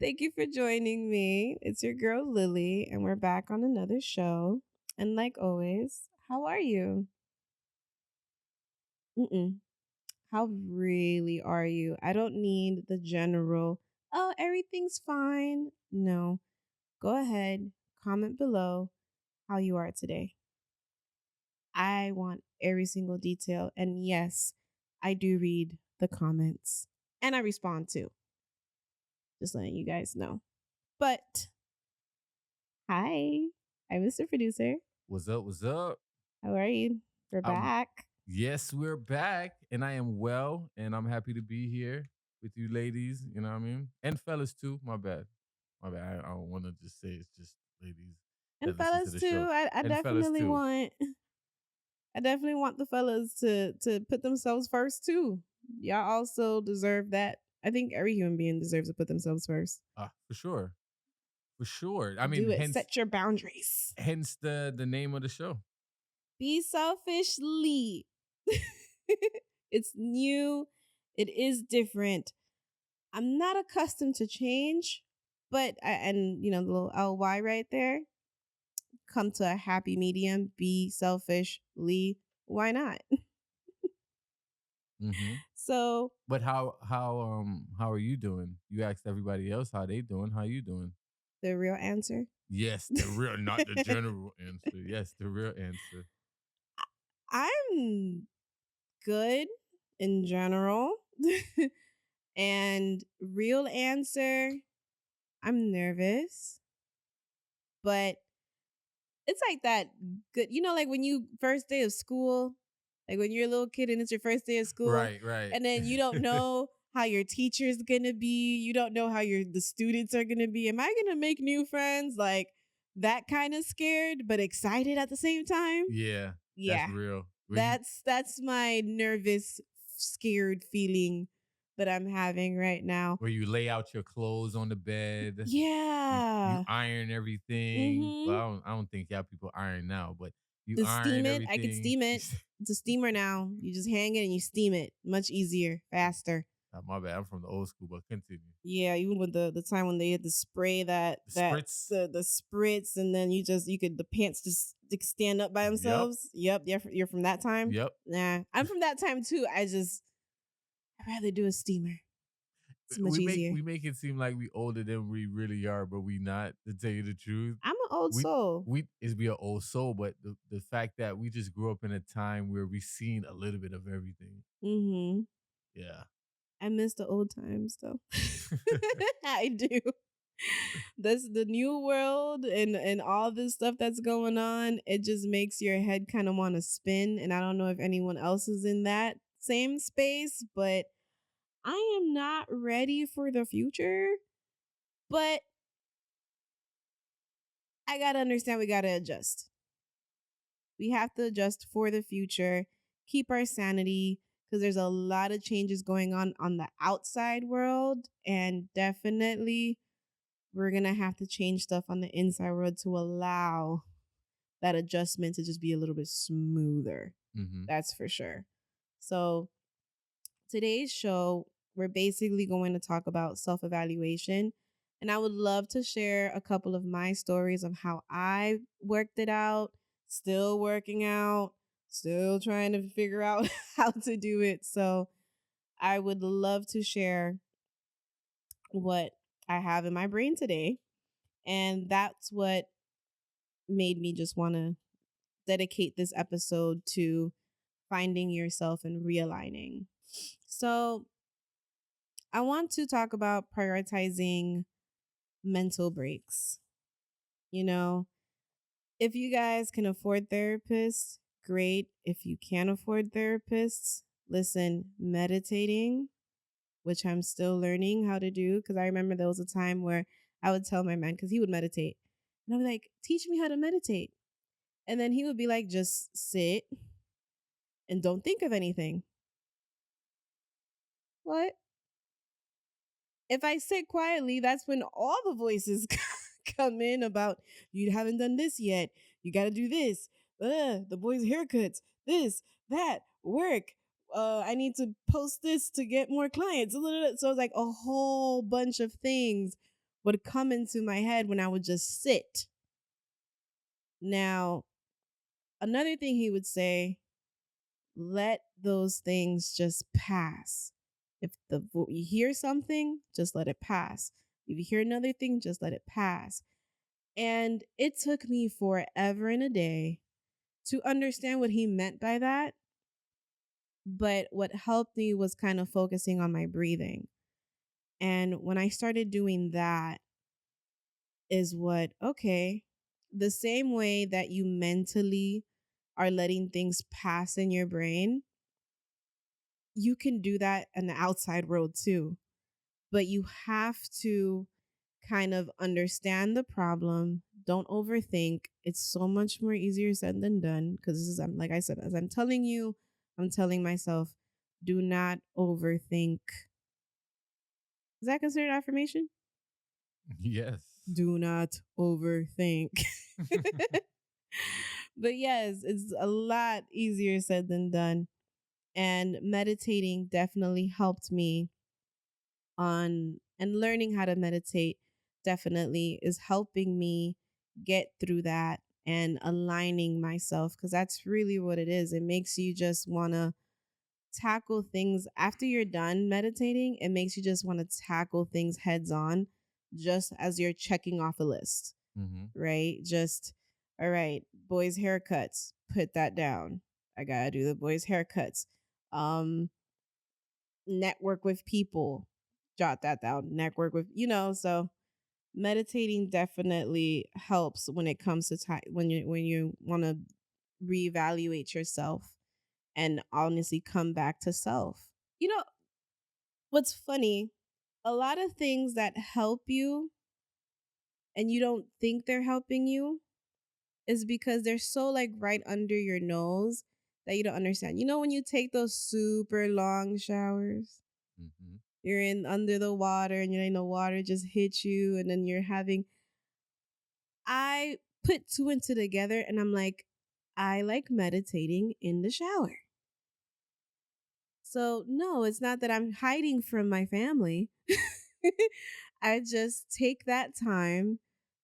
Thank you for joining me. It's your girl Lily, and we're back on another show. And like always, how are you? Mm-mm. How really are you? I don't need the general, oh, everything's fine. No. Go ahead, comment below how you are today. I want every single detail. And yes, I do read the comments and I respond too. Just letting you guys know. But hi, I'm Mr. Producer. What's up? What's up? How are you? We're back. Yes, we're back, and I am well, and I'm happy to be here with you, ladies. You know what I mean, and fellas too. My bad. I don't want to just say it's just ladies And that listen to fellas the too. show, I and fellas definitely too. want the fellas to put themselves first too. Y'all also deserve that. I think every human being deserves to put themselves first. For sure, for sure. I mean, Do it. Set your boundaries. hence the name of the show. Beselfishly. It's new. It is different. I'm not accustomed to change, but and the little ly right there. Come to a happy medium. Be selfishly. Why not? Mm-hmm. So, but how are you doing? You asked everybody else how they doing. How you doing? the real answer. Yes, the real, not the general answer. Yes, the real answer. I'm good in general. And real answer, I'm nervous. But it's like that good, like when you first day of school, like when you're a little kid and it's your first day of school. Right. And then you don't know how your teacher's gonna be. You don't know how the students are gonna be. Am I gonna make new friends? Like that kind of scared, but excited at the same time. Yeah, that's Yeah. real. That's my nervous, scared feeling that I'm having right now. Where you lay out your clothes on the bed. Yeah. You iron everything. Mm-hmm. Well, I don't think y'all people iron now, but you To iron steam it, everything. I can steam it. It's a steamer now. You just hang it and you steam it. Much easier, faster. My bad. I'm from the old school, but continue. Yeah, even with the time when they had to spray the spritz, and then you could the pants just stand up by themselves. Yep, you're from that time. Yep. Nah, I'm from that time too. I'd rather do a steamer. It's much easier. We make it seem like we older than we really are, but we not. To tell you the truth, I'm an old soul. We an old soul, but the fact that we just grew up in a time where we seen a little bit of everything. Mm-hmm. Yeah. I miss the old times though. I do. That's the new world and all this stuff that's going on. It just makes your head kind of want to spin. And I don't know if anyone else is in that same space, but I am not ready for the future. But I got to understand we got to adjust. We have to adjust for the future, keep our sanity, because there's a lot of changes going on the outside world. And definitely we're going to have to change stuff on the inside world to allow that adjustment to just be a little bit smoother. Mm-hmm. That's for sure. So today's show, we're basically going to talk about self-evaluation. And I would love to share a couple of my stories of how I worked it out, still working out, still trying to figure out how to do it. So I would love to share what I have in my brain today. And that's what made me just want to dedicate this episode to finding yourself and realigning. So I want to talk about prioritizing mental breaks. If you guys can afford therapists, great. If you can't afford therapists, listen, meditating, which I'm still learning how to do, because I remember there was a time where I would tell my man, because he would meditate, and I would be like, teach me how to meditate. And then he would be like, just sit and don't think of anything. What? If I sit quietly, that's when all the voices come in about, you haven't done this yet. You got to do this. The boys' haircuts, this, that, work. I need to post this to get more clients. So it's like a whole bunch of things would come into my head when I would just sit. Now, another thing he would say, let those things just pass. If you hear something, just let it pass. If you hear another thing, just let it pass. And it took me forever and a day to understand what he meant by that. But what helped me was kind of focusing on my breathing. And when I started doing that, is what, okay, the same way that you mentally are letting things pass in your brain, you can do that in the outside world too. But you have to kind of understand the problem. Don't overthink. It's so much more easier said than done. Because this is, like I said, as I'm telling you, I'm telling myself, do not overthink. Is that considered affirmation? Yes. Do not overthink. But yes, it's a lot easier said than done. And meditating definitely helped me on, and learning how to meditate definitely is helping me get through that and aligning myself, because that's really what it is. It makes you just want to tackle things after you're done meditating. It makes you just want to tackle things heads on, just as you're checking off a list, Mm-hmm. right? Just, all right, boys' haircuts, put that down. I gotta do the boys' haircuts. Um, Network with people, jot that down. Network with, so meditating definitely helps when it comes to time when you want to reevaluate yourself and honestly come back to self. You know what's funny? A lot of things that help you and you don't think they're helping you is because they're so like right under your nose that you don't understand. You know when you take those super long showers, Mm-hmm. you're in under the water and the water just hits you and then you're having, I put two and two together and I'm like, I like meditating in the shower. So no, it's not that I'm hiding from my family. I just take that time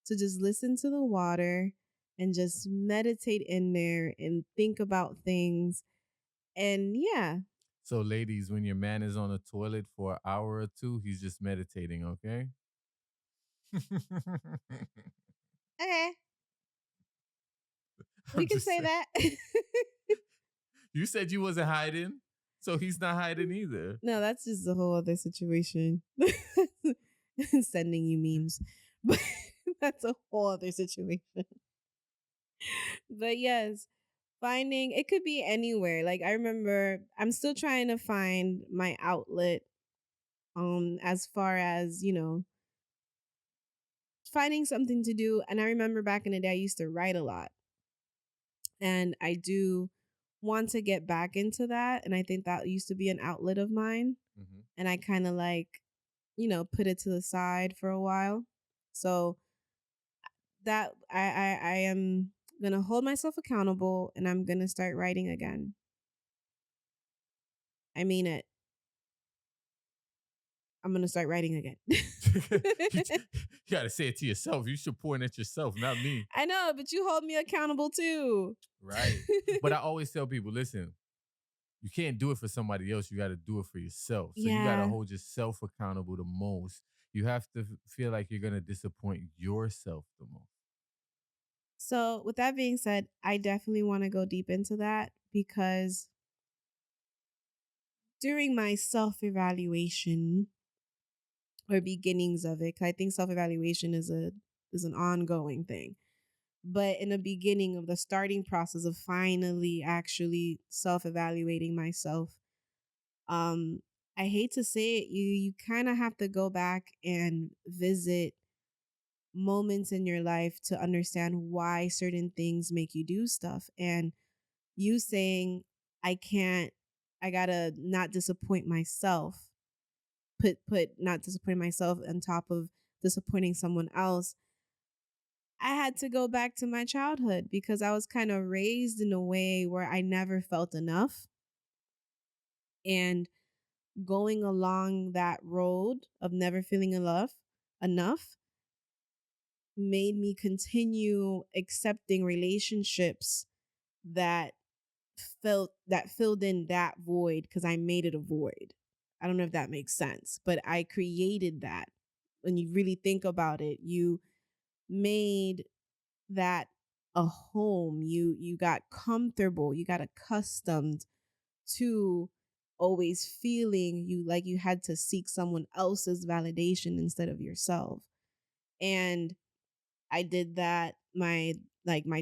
to just listen to the water and just meditate in there and think about things. And yeah. So, ladies, when your man is on the toilet for an hour or two, he's just meditating, okay? Okay, we I'm can just say saying. that. You said you wasn't hiding, so he's not hiding either. No, that's just a whole other situation. Sending you memes. But that's a whole other situation. But yes, finding it could be anywhere. Like I remember I'm still trying to find my outlet as far as, finding something to do. And I remember back in the day I used to write a lot. And I do want to get back into that, and I think that used to be an outlet of mine. Mm-hmm. And I kind of like, put it to the side for a while. So that I am gonna hold myself accountable and I'm gonna start writing again. I mean it. I'm gonna start writing again. You got to say it to yourself. You should point at yourself, not me. I know, but you hold me accountable too. Right. But I always tell people, listen, you can't do it for somebody else. You got to do it for yourself. So you got to Yeah. hold yourself accountable the most. You have to feel like you're going to disappoint yourself the most. So with that being said, I definitely want to go deep into that because during my self-evaluation or beginnings of it, 'cause I think self-evaluation is an ongoing thing. But in the beginning of the starting process of finally actually self-evaluating myself, um, I hate to say it, you kind of have to go back and visit moments in your life to understand why certain things make you do stuff. And you saying, I can't, I gotta not disappoint myself, put not disappointing myself on top of disappointing someone else. I had to go back to my childhood because I was kind of raised in a way where I never felt enough. And going along that road of never feeling enough, made me continue accepting relationships that filled in that void because I made it a void. I don't know if that makes sense, but I created that. When you really think about it, you made that a home. You got comfortable, you got accustomed to always feeling you like you had to seek someone else's validation instead of yourself. And I did that my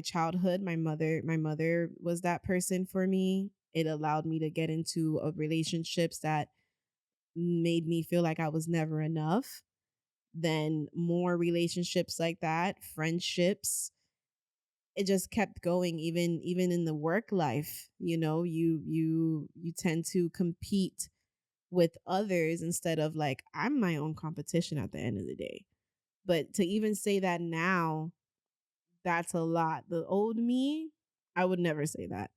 childhood. My mother was that person for me. It allowed me to get into relationships that made me feel like I was never enough. Then more relationships like that, friendships. It just kept going even in the work life, you tend to compete with others instead of like I'm my own competition at the end of the day. But to even say that now, that's a lot. The old me, I would never say that.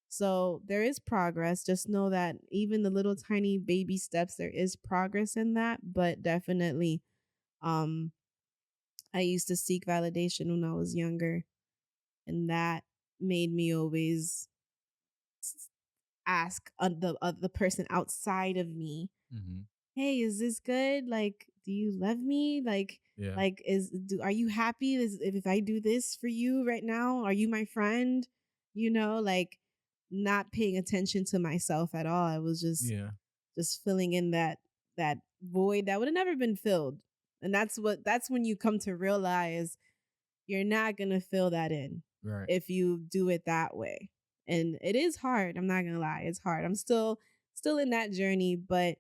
So there is progress. Just know that even the little tiny baby steps, there is progress in that. But definitely, um, I used to seek validation when I was younger, and that made me always ask the person outside of me, Hmm. "Hey, is this good? Like, do you love me? Yeah. like are you happy if I do this for you right now? Are you my friend?" Like not paying attention to myself at all. I was Yeah. just filling in that void that would have never been filled. And that's when you come to realize you're not going to fill that in Right. if you do it that way. And it is hard. I'm not going to lie. It's hard. I'm still in that journey, but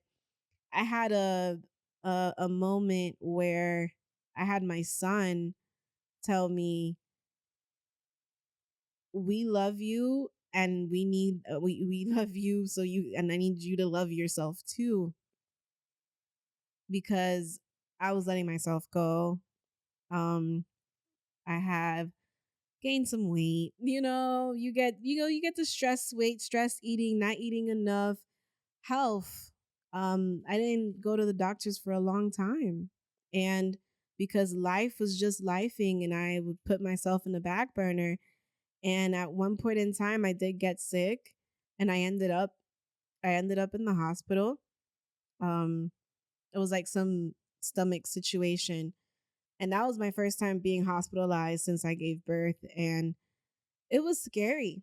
I had a moment where I had my son tell me, "We love you and we love you so you and I need you to love yourself too," because I was letting myself go. Um I have gained some weight. You get the stress weight, stress eating, not eating enough, health. I didn't go to the doctors for a long time. And because life was just lifing and I would put myself in the back burner. And at one point in time I did get sick and I ended up in the hospital. Um it was like some stomach situation. And that was my first time being hospitalized since I gave birth. And it was scary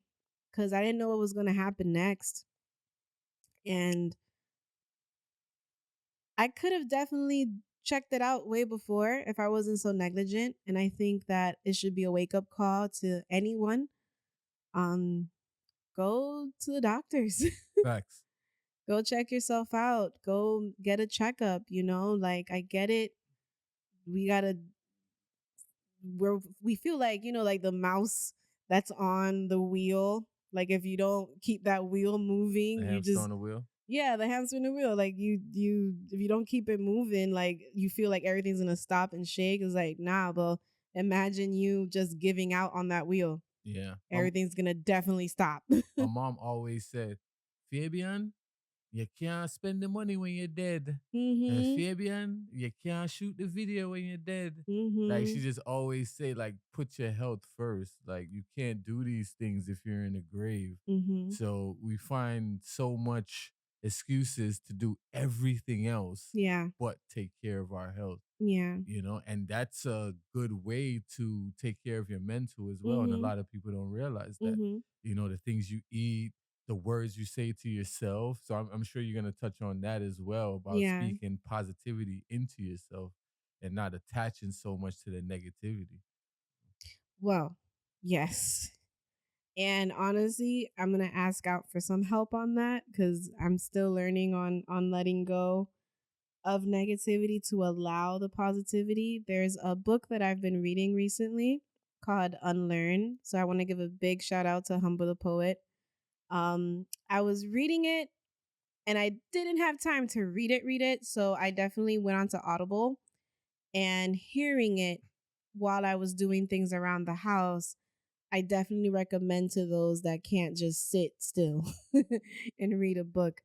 because I didn't know what was going to happen next. And I could have definitely checked it out way before if I wasn't so negligent. And I think that it should be a wake up call to anyone. Um, Go to the doctors. Facts. Go check yourself out. Go get a checkup. Like I get it. We gotta we feel like, like the mouse that's on the wheel. Like if you don't keep that wheel The moving, you hamster just on the wheel. yeah, the hamster in the wheel. Like you if you don't keep it moving, like you feel like everything's gonna stop and shake. It's like, nah, but imagine you just giving out on that wheel. Yeah. Everything's gonna definitely stop. My mom always said, Fabian, you can't spend the money when you're dead. And Mhm. Fabian, you can't shoot the video when you're dead. Like she Mhm. just always say, like, put your health first. Like you can't do these things if you're in the grave. Mhm. So we find so much excuses to do everything else Yeah. but take care of our health. Yeah. And that's a good way to take care of your mental as well. And a Mhm. lot of people don't realize that, Mhm. the things you eat, the words you say to yourself. So I'm sure you're going to touch on that as well about Yeah. speaking positivity into yourself and not attaching so much to the negativity. Well, yes. And honestly, I'm gonna ask out for some help on that because I'm still learning on letting go of negativity to allow the positivity. There's a book that I've been reading recently called Unlearn. So I want to give a big shout out to Humble the Poet. I was reading it and I didn't have time to read it. So I definitely went on to Audible and hearing it while I was doing things around the house. I definitely recommend to those that can't just sit still and read a book.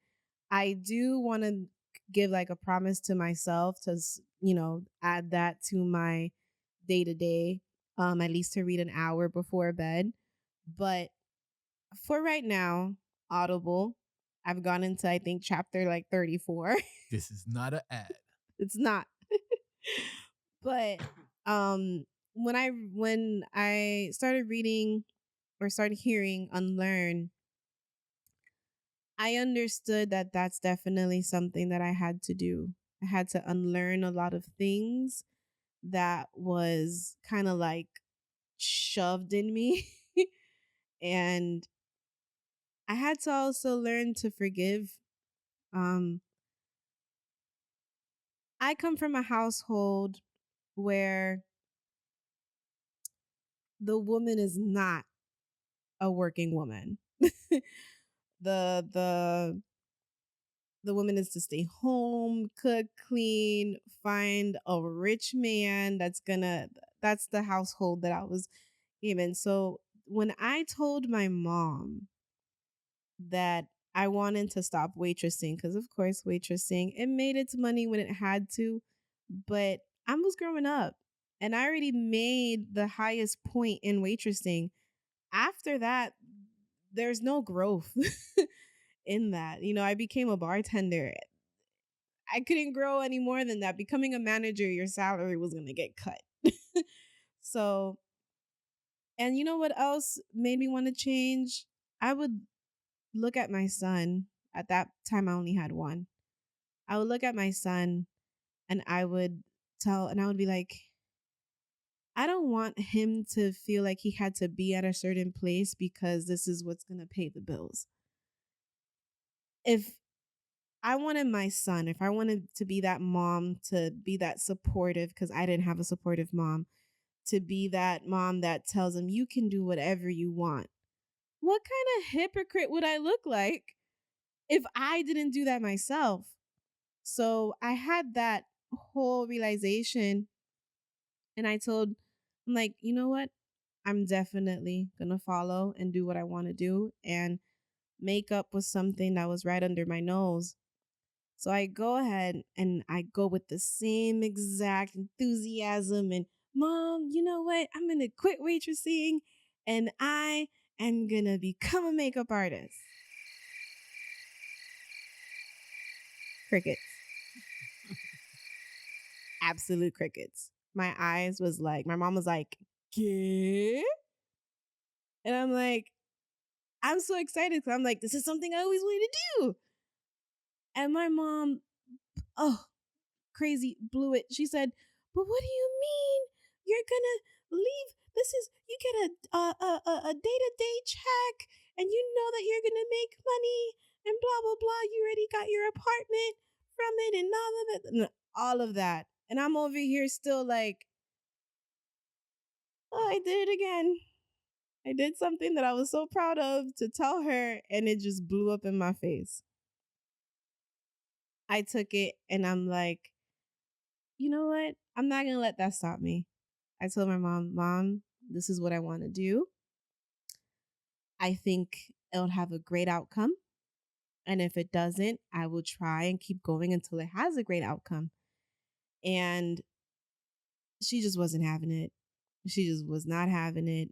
I do want to give like a promise to myself to, add that to my day to day, at least to read an hour before bed. But for right now, Audible, I've gone into, I think, chapter like 34. This is not an ad. It's not. But when I started reading or started hearing Unlearn, I understood that that's definitely something that I had to do. I had to unlearn a lot of things that was kind of like shoved in me. And I had to also learn to forgive. Um, I come from a household where the woman is not a working woman. the the the woman is to stay home, cook, clean, find a rich man that's the household that I was given. So when I told my mom that I wanted to stop waitressing, because of course waitressing, it made its money when it had to, but I was growing up and I already made the highest point in waitressing. After that, there's no growth in that. I became a bartender. I couldn't grow any more than that. Becoming a manager, your salary was going to get cut. So, and you know what else made me want to change? I would look at my son. At that time, I only had one. I would look at my son and I would be like, I don't want him to feel like he had to be at a certain place because this is what's going to pay the bills. If I wanted my son, if I wanted to be that mom, to be that supportive, because I didn't have a supportive mom, to be that mom that tells him you can do whatever you want. What kind of hypocrite would I look like if I didn't do that myself? So I had that whole realization and I'm like, you know what? I'm definitely going to follow and do what I want to do. And makeup was something that was right under my nose. So I go ahead and I go with the same exact enthusiasm and mom, you know what? I'm going to quit waitressing and I am going to become a makeup artist. Crickets. Absolute crickets. My eyes was like, my mom was like, "Get?" And I'm like, I'm so excited because I'm like, this is something I always wanted to do. And my mom, oh, crazy, blew it. She said, "But what do you mean you're gonna leave? This is you get a day to day check, and you know that you're gonna make money, and blah blah blah. You already got your apartment from it, and all of it, all of that." And I'm over here still like, oh, I did it again. I did something that I was so proud of to tell her, and it just blew up in my face. I took it, and I'm like, you know what? I'm not gonna let that stop me. I told my mom, Mom, this is what I want to do. I think it'll have a great outcome. And if it doesn't, I will try and keep going until it has a great outcome. And she just wasn't having it. She just was not having it.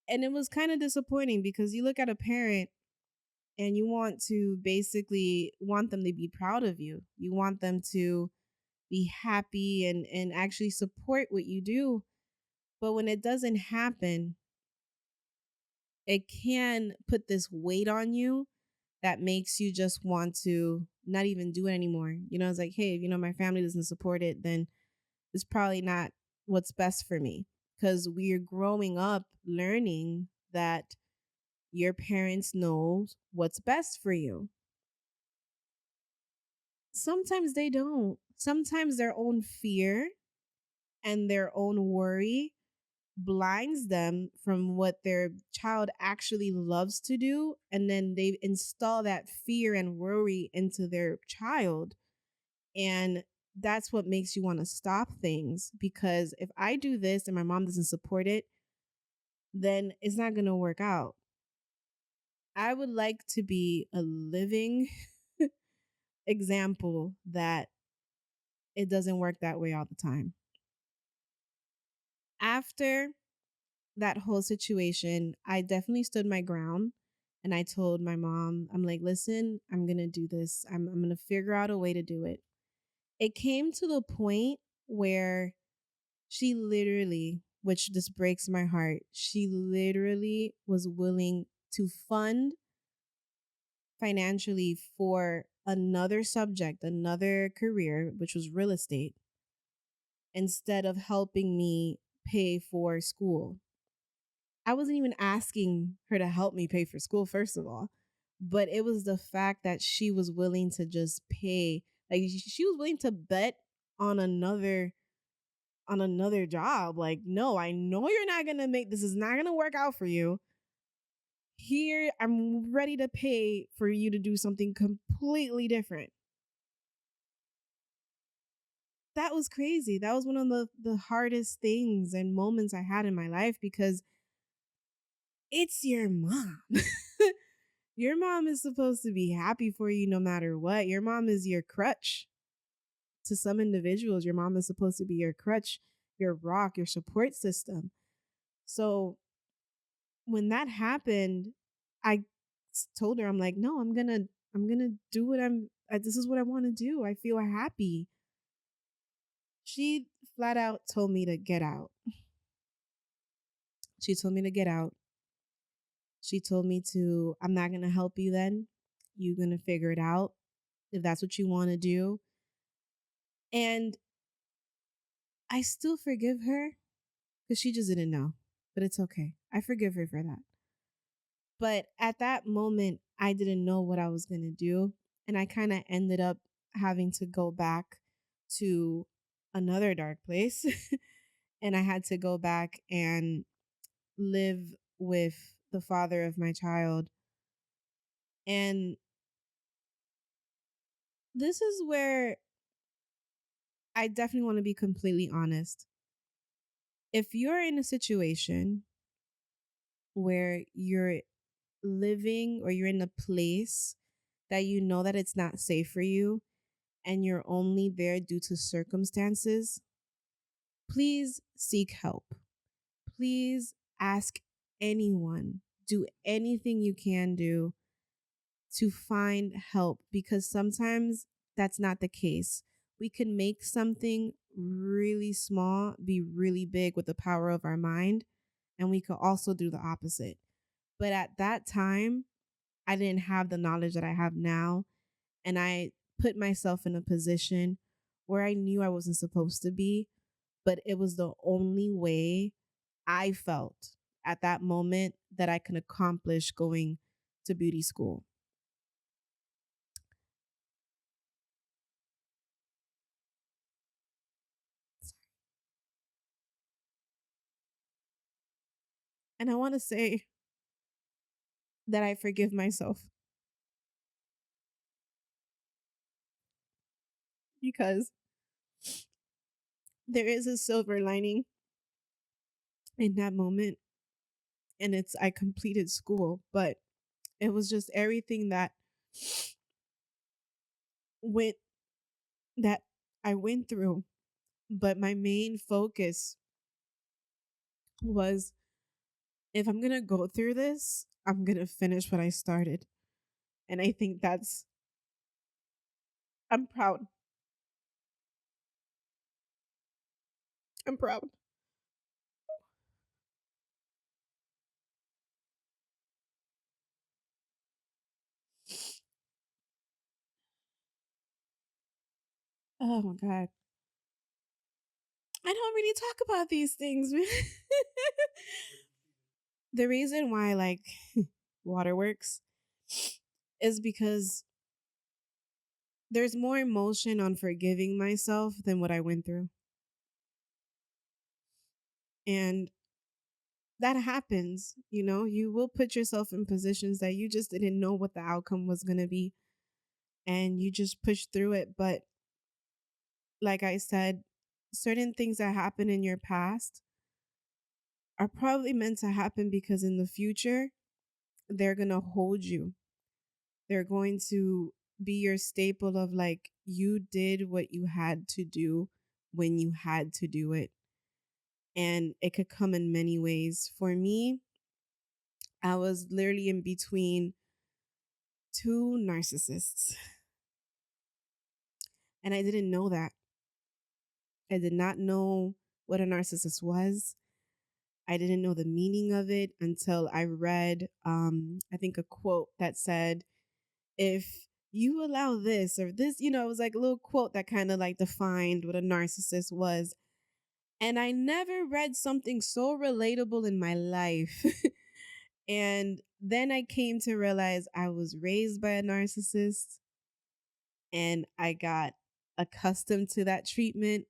And it was kind of disappointing because you look at a parent and you want to basically want them to be proud of you. You want them to be happy and actually support what you do. But when it doesn't happen, it can put this weight on you that makes you just want to not even do it anymore. It's like, hey, my family doesn't support it, then it's probably not what's best for me. Because we're growing up learning that your parents know what's best for you. Sometimes they don't. Sometimes their own fear and their own worry blinds them from what their child actually loves to do. And then they install that fear and worry into their child. And that's what makes you want to stop things. Because if I do this and my mom doesn't support it, then it's not going to work out. I would like to be a living example that it doesn't work that way all the time. After that whole situation, I definitely stood my ground and I told my mom, I'm like, listen, I'm going to do this. I'm going to figure out a way to do it. It came to the point where she literally, which just breaks my heart, she literally was willing to fund financially for another subject, another career, which was real estate, instead of helping me pay for school. I wasn't even asking her to help me pay for school, first of all, but it was the fact that she was willing to just pay. Like she was willing to bet on another job. Like, no, I know you're not gonna make this is not gonna work out for you. Here, I'm ready to pay for you to do something completely different. That was crazy. That was one of the hardest things and moments I had in my life because it's your mom. Your mom is supposed to be happy for you no matter what. Your mom is your crutch. To some individuals, your mom is supposed to be your crutch, your rock, your support system. So when that happened, I told her, I'm like, no, I'm gonna do what this is what I want to do. I feel happy. She flat out told me to get out. She told me to get out. She told me to, I'm not gonna help you then. You're gonna figure it out if that's what you want to do. And I still forgive her because she just didn't know. But it's okay. I forgive her for that. But at that moment, I didn't know what I was going to do. And I kind of ended up having to go back to another dark place. And I had to go back and live with the father of my child. And this is where I definitely want to be completely honest. If you're in a situation where you're living or you're in a place that you know that it's not safe for you and you're only there due to circumstances, please seek help. Please ask anyone. Do anything you can do to find help because sometimes that's not the case. We can make something really small be really big with the power of our mind, and we could also do the opposite. But at that time, I didn't have the knowledge that I have now. And I put myself in a position where I knew I wasn't supposed to be, but it was the only way I felt at that moment that I can accomplish going to beauty school. And I want to say that I forgive myself because there is a silver lining in that moment. And it's, I completed school, but it was just everything that went, that I went through. But my main focus was if I'm going to go through this, I'm going to finish what I started. And I think that's, I'm proud. I'm proud. Oh my God. I don't really talk about these things. The reason why I like waterworks is because there's more emotion on forgiving myself than what I went through. And that happens, you know, you will put yourself in positions that you just didn't know what the outcome was going to be and you just push through it. But like I said, certain things that happen in your past are probably meant to happen because in the future, they're going to hold you. They're going to be your staple of like, you did what you had to do when you had to do it. And it could come in many ways. For me, I was literally in between two narcissists, and I didn't know that. I did not know what a narcissist was. I didn't know the meaning of it until I read, I think, a quote that said, if you allow this or this, it was like a little quote that kind of like defined what a narcissist was. And I never read something so relatable in my life. And then I came to realize I was raised by a narcissist and I got accustomed to that treatment.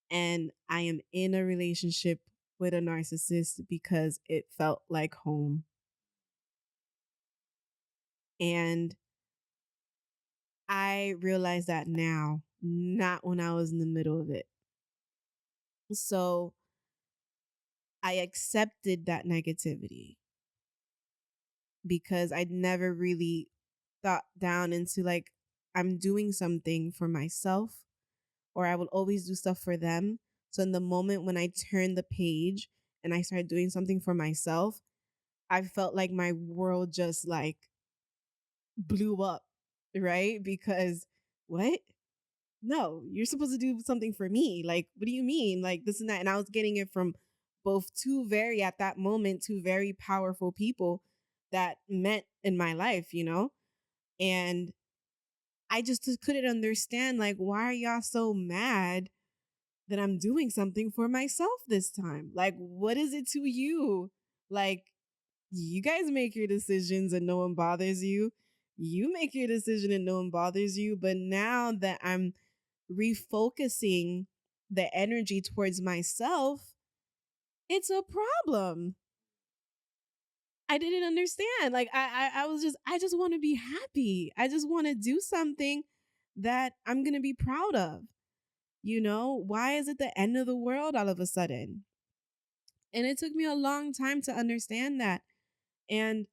And I am in a relationship with a narcissist because it felt like home. And I realize that now, not when I was in the middle of it. So I accepted that negativity because I'd never really thought down into like, I'm doing something for myself, or I will always do stuff for them. So in the moment when I turned the page and I started doing something for myself, I felt like my world just like blew up, right? Because what? No, you're supposed to do something for me. Like, what do you mean? Like this and that. And I was getting it from both at that moment, two very powerful people that met in my life, And I just couldn't understand, like, why are y'all so mad that I'm doing something for myself this time? Like, what is it to you? Like, you guys make your decisions and no one bothers you. You make your decision and no one bothers you. But now that I'm refocusing the energy towards myself, it's a problem. I didn't understand. Like I was just I just want to be happy. I just want to do something that I'm gonna be proud of. Why is it the end of the world all of a sudden? And it took me a long time to understand that. And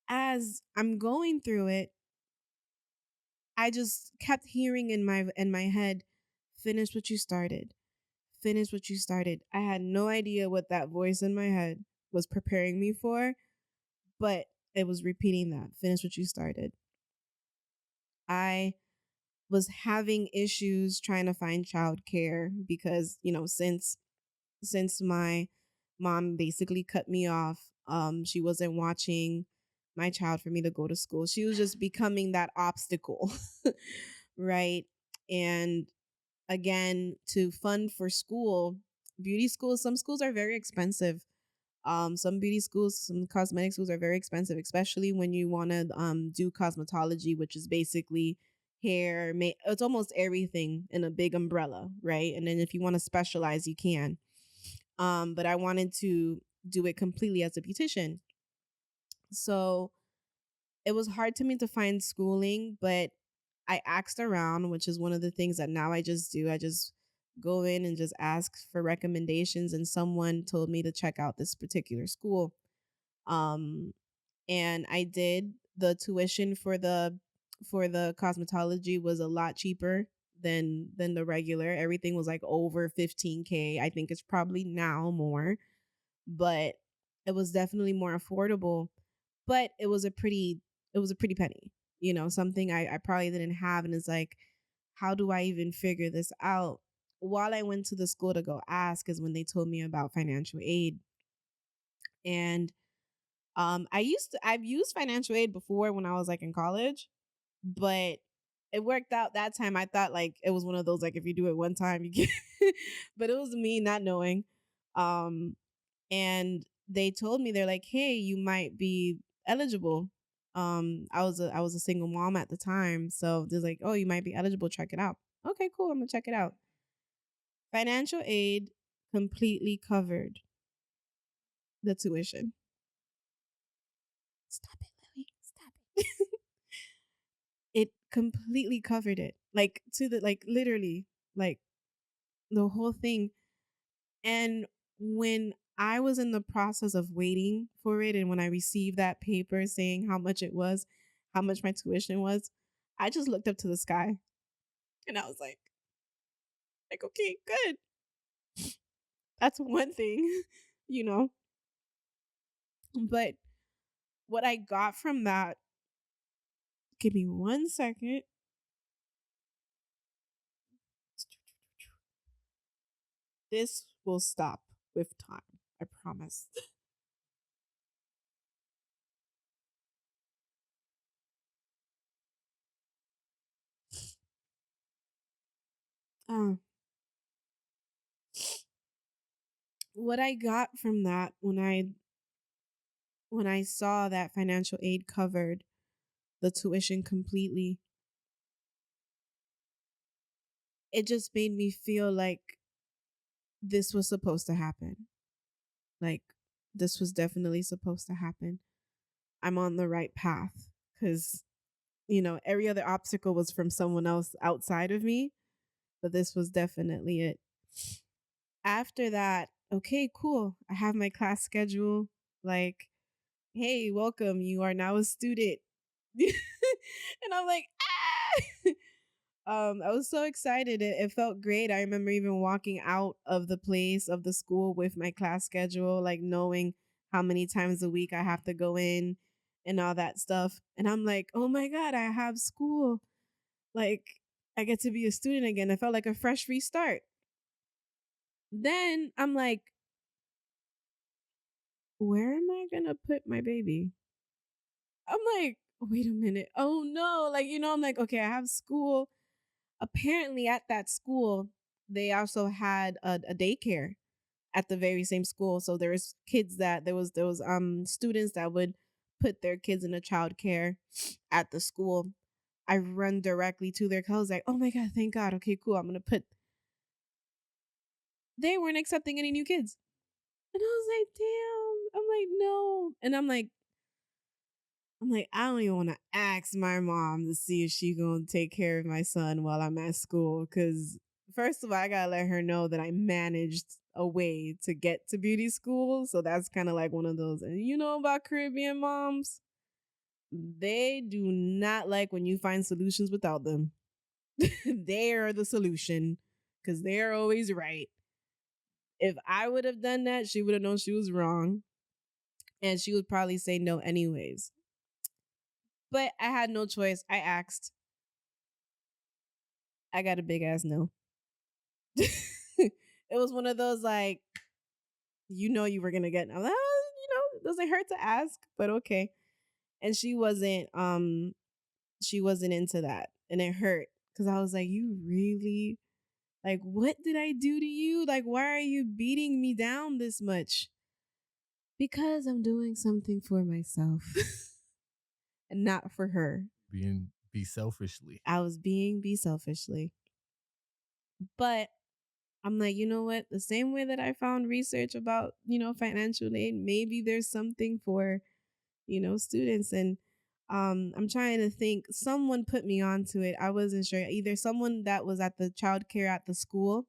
as I'm going through it, I just kept hearing in my head, finish what you started. Finish what you started. I had no idea what that voice in my head was preparing me for, but it was repeating that. Finish what you started. I was having issues trying to find childcare because, since my mom basically cut me off, she wasn't watching my child for me to go to school. She was just becoming that obstacle. Right? And again, to fund for school, beauty schools, some schools are very expensive. Some beauty schools, some cosmetic schools are very expensive, especially when you want to do cosmetology, which is basically hair, it's almost everything in a big umbrella, right? And then if you want to specialize, you can. But I wanted to do it completely as a beautician. So it was hard to me to find schooling, but I asked around, which is one of the things that now I just do. I just go in and just ask for recommendations, and someone told me to check out this particular school. Um, and I did. The tuition for the cosmetology was a lot cheaper than the regular. Everything was like over 15K. I think it's probably now more, but it was definitely more affordable. But it was a pretty penny, something I probably didn't have. And it's like, how do I even figure this out? While I went to the school to go ask is when they told me about financial aid. And I've used financial aid before when I was like in college, but it worked out that time. I thought like it was one of those like if you do it one time you get but it was me not knowing. Um and they told me, they're like, "Hey, you might be eligible." I was a single mom at the time, so they're like, "Oh, you might be eligible, check it out." Okay, cool, I'm gonna check it out. Financial aid completely covered the tuition. Stop it, Lily. Stop it. It completely covered it. Like to the like literally, like the whole thing. And when I was in the process of waiting for it, and when I received that paper saying how much it was, how much my tuition was, I just looked up to the sky and I was like, okay, good. That's one thing, you know. But what I got from that, give me 1 second. This will stop with time. I promise. Uh, what I got from that when I saw that financial aid covered the tuition completely, it just made me feel like this was supposed to happen. Like this was definitely supposed to happen. I'm on the right path cuz every other obstacle was from someone else outside of me, but this was definitely it. After that, okay, cool. I have my class schedule. Like, hey, welcome. You are now a student. And I'm like, ah! I was so excited. It felt great. I remember even walking out of the place of the school with my class schedule, like knowing how many times a week I have to go in and all that stuff. And I'm like, oh my God, I have school. Like, I get to be a student again. I felt like a fresh restart. Then I'm like, where am I going to put my baby? I'm like, wait a minute. Oh no. Like, I'm like, okay, I have school. Apparently, at that school, they also had a daycare at the very same school. So there was kids that there was students that would put their kids in a child care at the school. I run directly to their cause like, oh my God, thank God. Okay, cool. I'm gonna put they weren't accepting any new kids. And I was like, damn. I'm like, no. And I'm like, I don't even want to ask my mom to see if she gonna take care of my son while I'm at school. Cause first of all, I gotta let her know that I managed a way to get to beauty school. So that's kind of like one of those. And you know about Caribbean moms? They do not like when you find solutions without them. They are the solution because they're always right. If I would have done that, she would have known she was wrong. And she would probably say no anyways. But I had no choice. I asked. I got a big ass no. It was one of those like, you were gonna get. I'm like, "Oh, it doesn't hurt to ask, but okay." And she wasn't into that, and it hurt because I was like, you really like, what did I do to you? Like, why are you beating me down this much? Because I'm doing something for myself and not for her. Being be selfishly. I was being be selfishly, but I'm like, you know what? The same way that I found research about, financial aid, maybe there's something for, students. And I'm trying to think, someone put me onto it. I wasn't sure. Either someone that was at the childcare at the school,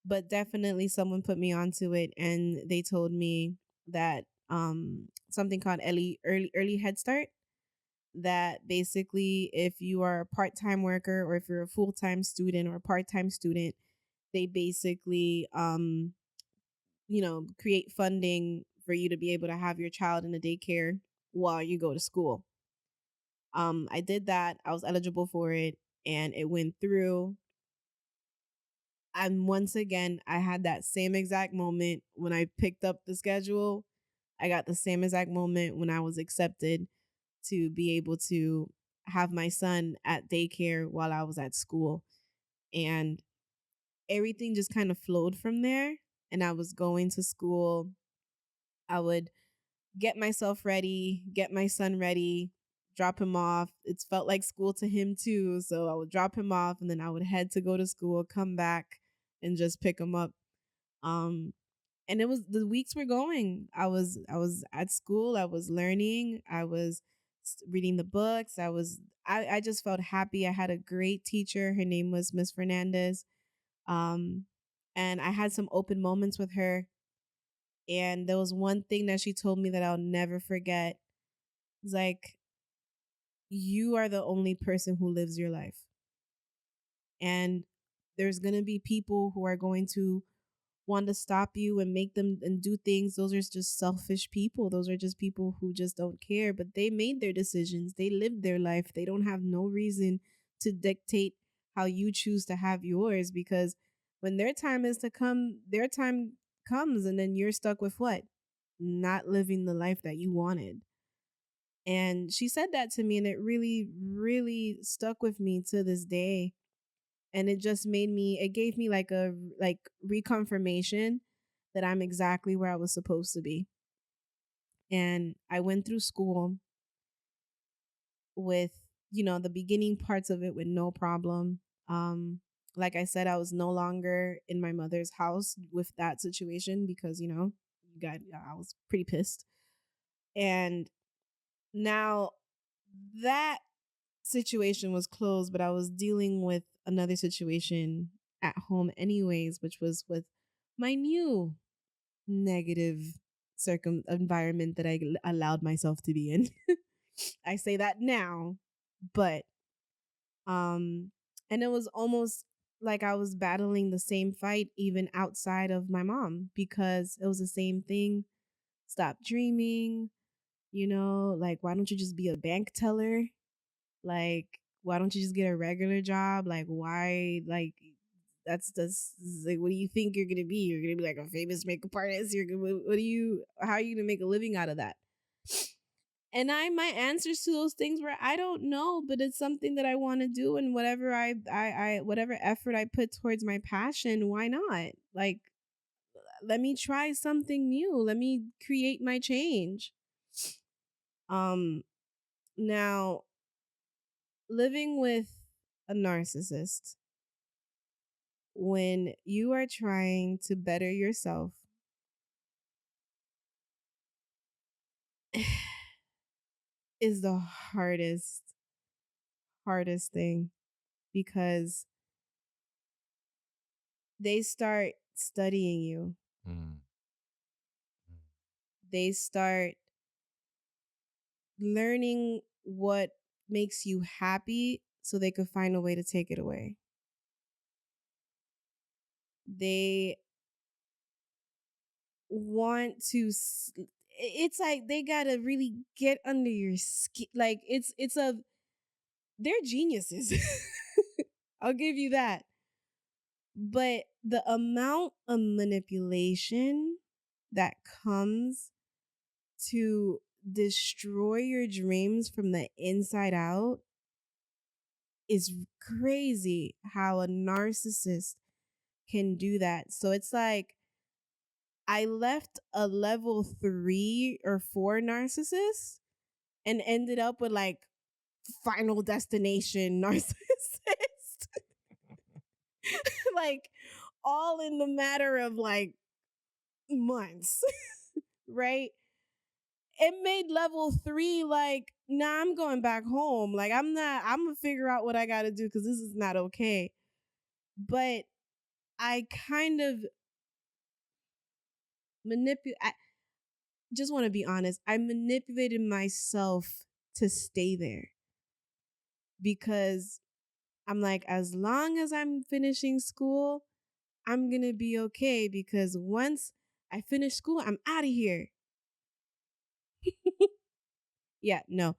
but definitely someone put me onto it and they told me that something called early Head Start. That basically, if you are a part time worker or if you're a full time student or a part time student, they basically create funding for you to be able to have your child in a daycare while you go to school. I did that. I was eligible for it and it went through. And once again, I had that same exact moment when I picked up the schedule. I got the same exact moment when I was accepted to be able to have my son at daycare while I was at school. And everything just kind of flowed from there. And I was going to school. I would get myself ready, get my son ready, drop him off. It's felt like school to him too. So I would drop him off and then I would head to go to school, come back and just pick him up. Um and it was the weeks were going. I was at school, I was learning, I was reading the books. I just felt happy. I had a great teacher. Her name was Miss Fernandez. Um and I had some open moments with her and there was one thing that she told me that I'll never forget. It's like, you are the only person who lives your life. And there's going to be people who are going to want to stop you and make them and do things, those are just selfish people. Those are just people who just don't care, but they made their decisions. They lived their life. They don't have no reason to dictate how you choose to have yours, because when their time is to come, their time comes, and then you're stuck with what? Not living the life that you wanted. And she said that to me, and it really, really stuck with me to this day. And it just made me, it gave me like a like reconfirmation that I'm exactly where I was supposed to be. And I went through school with, the beginning parts of it with no problem. Like I said, I was no longer in my mother's house with that situation because, I was pretty pissed. And now that situation was closed, but I was dealing with another situation at home anyways, which was with my new negative environment that I allowed myself to be in. I say that now, but um and it was almost like I was battling the same fight even outside of my mom, because it was the same thing. Stop dreaming, like, why don't you just be a bank teller? Like, why don't you just get a regular job? Like, why? Like, that's like, what do you think you're gonna be? You're gonna be like a famous makeup artist. You're gonna, what do you? How are you gonna make a living out of that? And my answers to those things were, I don't know, but it's something that I want to do, and whatever whatever effort I put towards my passion, why not? Like, let me try something new. Let me create my change. Um, Now, living with a narcissist, when you are trying to better yourself, is the hardest thing, because they start studying you. Mm. They start learning what makes you happy so they could find a way to take it away. They want to it's like they got to really get under your skin. Like, it's a they're geniuses. I'll give you that. But the amount of manipulation that comes to destroy your dreams from the inside out is crazy, how a narcissist can do that. So it's like I left a level 3 or 4 narcissist and ended up with like final destination narcissist. Like, all in the matter of like months, right? It made level 3 like, nah, I'm going back home. Like, I'm gonna figure out what I gotta do because this is not okay. But I kind of manipulate. I just want to be honest. I manipulated myself to stay there because I'm like, as long as I'm finishing school, I'm gonna be okay, because once I finish school, I'm out of here. Yeah, no.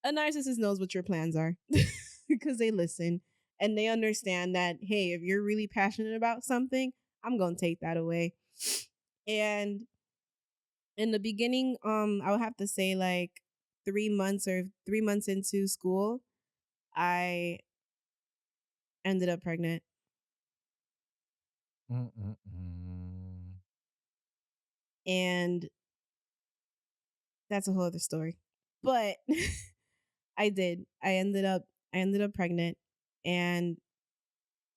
A narcissist knows what your plans are because they listen and they understand that, hey, if you're really passionate about something, I'm going to take that away. And in the beginning, I would have to say like 3 months into school, I ended up pregnant. Mm-mm-mm. And that's a whole other story. But I did. I ended up pregnant, and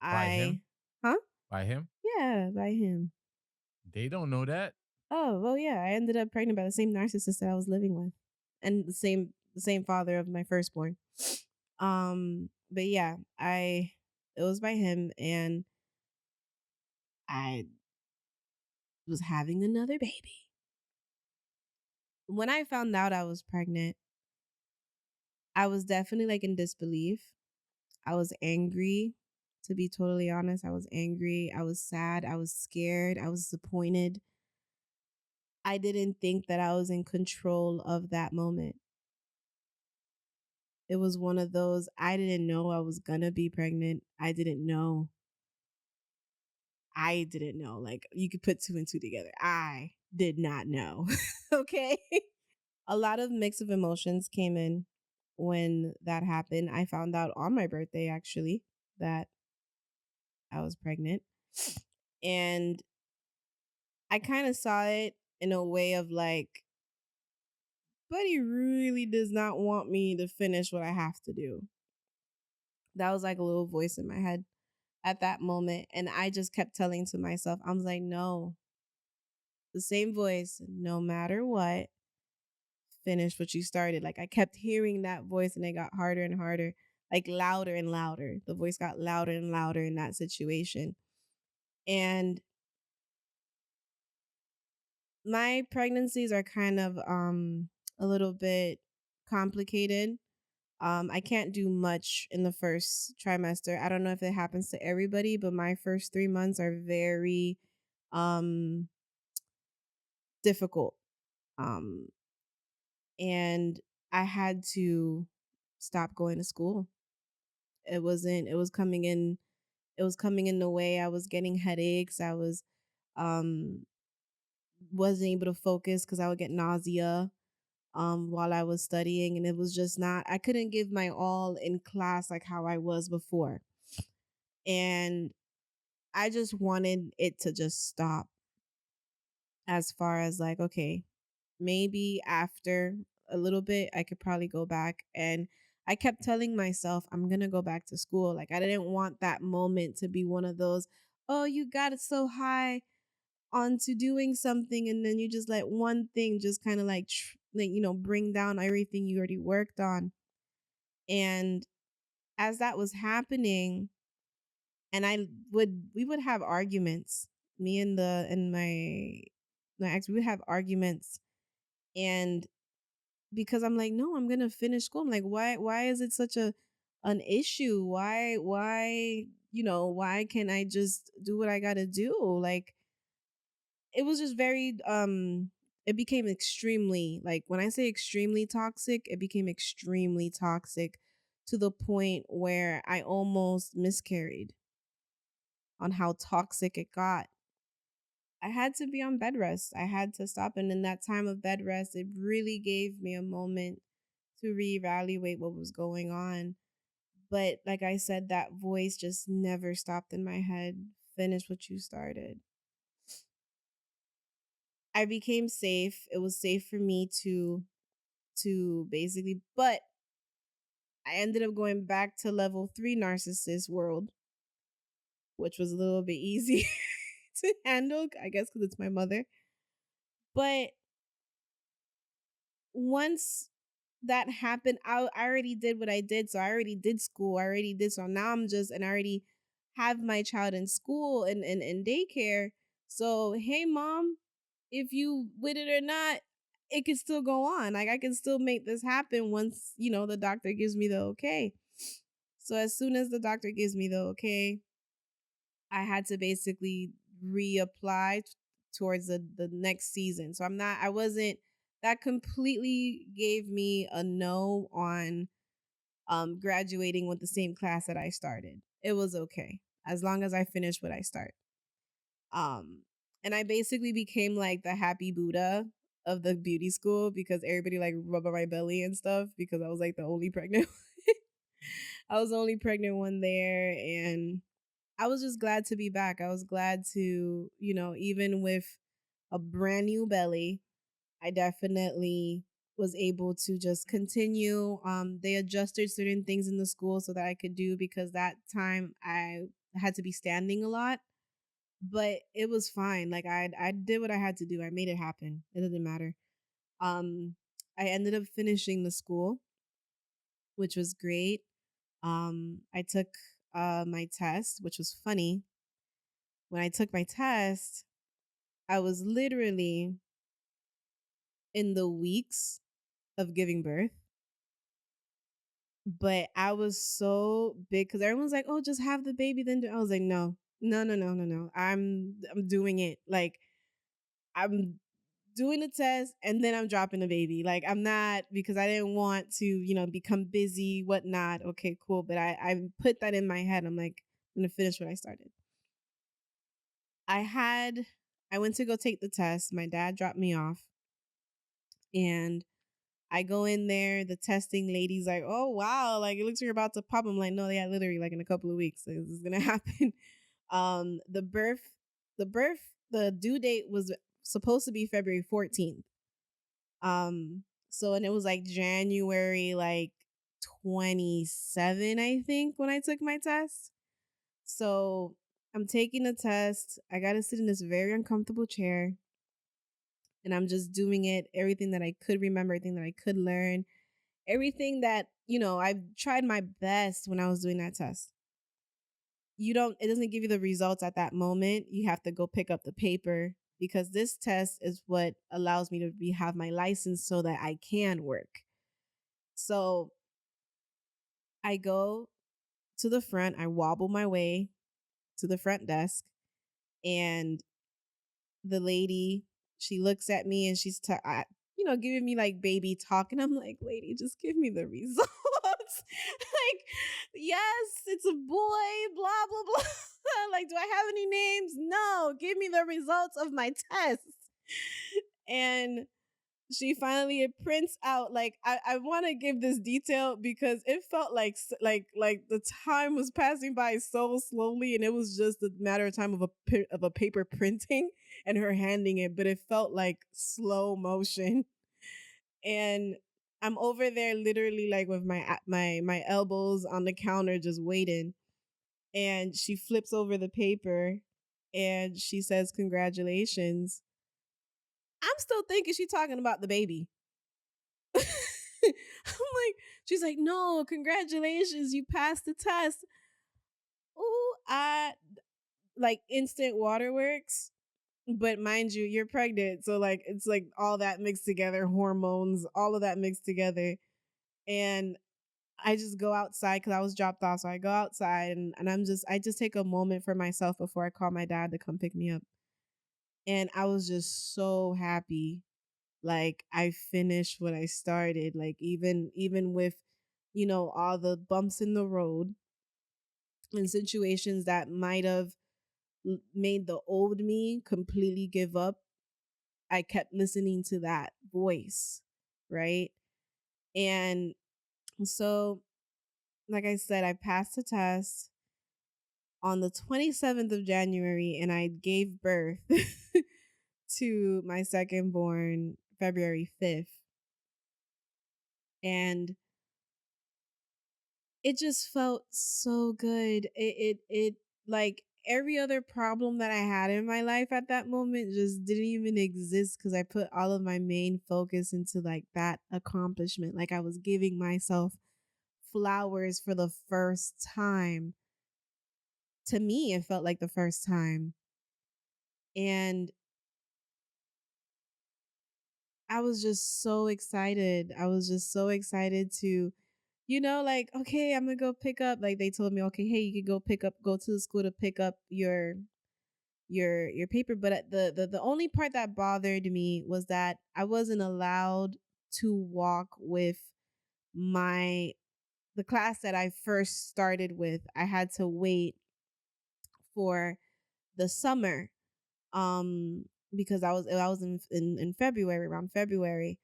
By him? I huh? By him? Yeah, by him. They don't know that. Oh, well, yeah, I ended up pregnant by the same narcissist that I was living with, and the same father of my firstborn. But yeah, I it was by him, and I was having another baby. When I found out I was pregnant, I was definitely like in disbelief. I was angry. To be totally honest, I was angry, I was sad, I was scared, I was disappointed. I didn't think that I was in control of that moment. It was one of those, I didn't know I was gonna be pregnant. I didn't know. I didn't know. Like, you could put two and two together. I did not know. Okay. A lot of mix of emotions came in when that happened. I found out on my birthday, actually, that I was pregnant. And I kind of saw it in a way of like, but he really does not want me to finish what I have to do. That was like a little voice in my head at that moment. And I just kept telling to myself, I was like, no, the same voice, no matter what, finish what you started. Like I kept hearing that voice and it got harder and harder, like louder and louder. The voice got louder and louder in that situation. And my pregnancies are kind of a little bit complicated. I can't do much in the first trimester. I don't know if it happens to everybody, but my first 3 months are very um difficult. Um and I had to stop going to school. It was coming in, it was coming in the way. I was getting headaches. I was um wasn't able to focus because I would get nausea while I was studying, and it was just not, I couldn't give my all in class like how I was before. And I just wanted it to just stop, as far as like, okay, maybe after a little bit I could probably go back. And I kept telling myself I'm going to go back to school. Like I didn't want that moment to be one of those, oh, you got it so high onto doing something and then you just let one thing just kind of like, like, you know, bring down everything you already worked on. And as that was happening, and we would have arguments, me and my ex, we would have arguments. And because I'm like, no, I'm gonna finish school. I'm like, why is it such a an issue? Why, you know, why can't I just do what I gotta do? Like it was just very it became extremely, like when I say extremely toxic, it became extremely toxic to the point where I almost miscarried on how toxic it got. I had to be on bed rest. I had to stop. And in that time of bed rest, it really gave me a moment to reevaluate what was going on. But like I said, that voice just never stopped in my head. Finish what you started. I became safe. It was safe for me to basically, but I ended up going back to level 3 narcissist world, which was a little bit easy to handle, I guess cuz it's my mother. But once that happened, I already did what I did. So I already did school. I already did. So now I'm just, and I already have my child in school and daycare. So, hey, mom, if you with it or not, it can still go on. Like I can still make this happen once, you know, the doctor gives me the okay. So as soon as the doctor gives me the okay, I had to basically reapply towards the next season. So I wasn't, that completely gave me a no on graduating with the same class that I started. It was okay as long as I finished what I start. Um and I basically became like the happy Buddha of the beauty school because everybody like rubbed on my belly and stuff because I was like the only pregnant I was the only pregnant one there. And I was just glad to be back. I was glad to, you know, even with a brand new belly, I definitely was able to just continue. They adjusted certain things in the school so that I could do because that time I had to be standing a lot, but it was fine. Like I did what I had to do. I made it happen. It didn't matter. Um, I ended up finishing the school, which was great. I took my test, which was funny. When I took my test, I was literally in the weeks of giving birth. But I was so big because everyone's like, "Oh, just have the baby." Then I was like, "No, no, no, no, no, no. I'm doing it. Like I'm doing the test and then I'm dropping the baby. Like I'm not because I didn't want to, become busy, whatnot. Okay, cool. But I put that in my head. I'm like, I'm gonna finish what I started. I had I went to go take the test. My dad dropped me off and I go in there, the testing lady's like, "Oh wow, like it looks like you're about to pop." I'm like, "No, yeah, literally like in a couple of weeks. Like, this is gonna happen." The the due date was supposed to be February 14th. So and it was like January like 27, I think, when I took my test. So I'm taking the test. I gotta sit in this very uncomfortable chair and I'm just doing it, everything that I could remember, everything that I could learn, everything that, I've tried my best when I was doing that test. It doesn't give you the results at that moment. You have to go pick up the paper because this test is what allows me to have my license so that I can work. So I go to the front, I wobble my way to the front desk, and the lady, she looks at me and giving me like baby talk. And I'm like, lady, just give me the results. Like, yes, it's a boy, blah, blah, blah. Like, do I have any names? No, give me the results of my test. And she finally it prints out like I want to give this detail because it felt like like the time was passing by so slowly and it was just a matter of time of a paper printing and her handing it, but it felt like slow motion. And I'm over there literally like with my elbows on the counter just waiting, and she flips over the paper and she says congratulations. I'm still thinking she's talking about the baby. I'm like, she's like, no, congratulations, you passed the test. Ooh, I like instant waterworks. But mind you, you're pregnant. So like it's like all that mixed together, hormones, all of that mixed together. And I just go outside because I was dropped off. So I go outside and I just take a moment for myself before I call my dad to come pick me up. And I was just so happy. Like I finished what I started. Like even with, all the bumps in the road and situations that might have made the old me completely give up, I kept listening to that voice, right? And so, like I said, I passed the test on the 27th of January and I gave birth to my second born February 5th. And it just felt so good. It like every other problem that I had in my life at that moment just didn't even exist because I put all of my main focus into like that accomplishment. Like I was giving myself flowers for the first time. To me, it felt like the first time. And I was just so excited. I was just so excited to, like, okay, I'm gonna go pick up. Like they told me, okay, hey, you could go to the school to pick up your paper. But the only part that bothered me was that I wasn't allowed to walk with my the class that I first started with. I had to wait for the summer because I was in February, around February.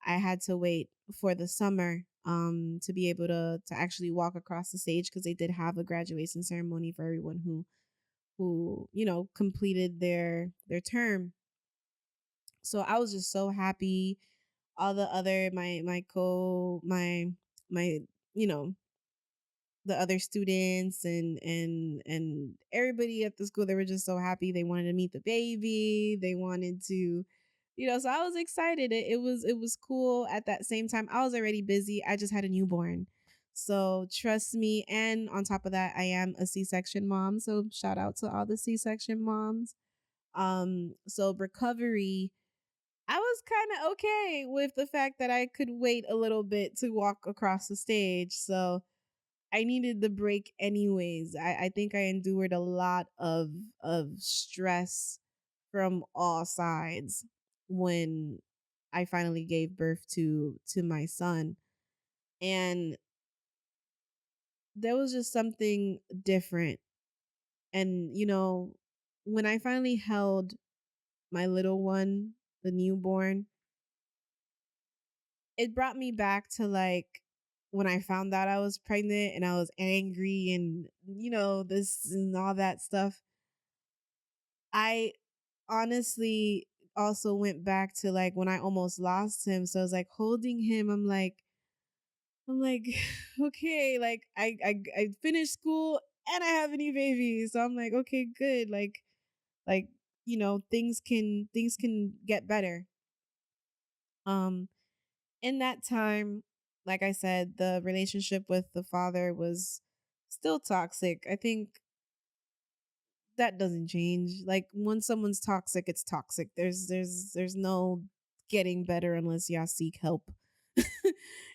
I had to wait for the summer to be able to actually walk across the stage because they did have a graduation ceremony for everyone who completed their term. So I was just so happy. All the other my you know the other students and everybody at the school, they were just so happy. They wanted to meet the baby. They wanted to, so I was excited. It was cool. At that same time, I was already busy. I just had a newborn. So trust me. And on top of that, I am a C-section mom. So shout out to all the C-section moms. So recovery I was kind of okay with the fact that I could wait a little bit to walk across the stage. So I needed the break anyways. I think I endured a lot of stress from all sides when I finally gave birth to my son. And there was just something different. And when I finally held my little one, the newborn, it brought me back to like when I found out I was pregnant and I was angry and this and all that stuff. I honestly also went back to like when I almost lost him. So I was like holding him. I'm like, okay, like I finished school and I have a new baby. So I'm like, okay, good. Like things can get better. Um in that time, like I said, the relationship with the father was still toxic. I think that doesn't change. Like when someone's toxic, it's toxic. There's no getting better unless y'all seek help.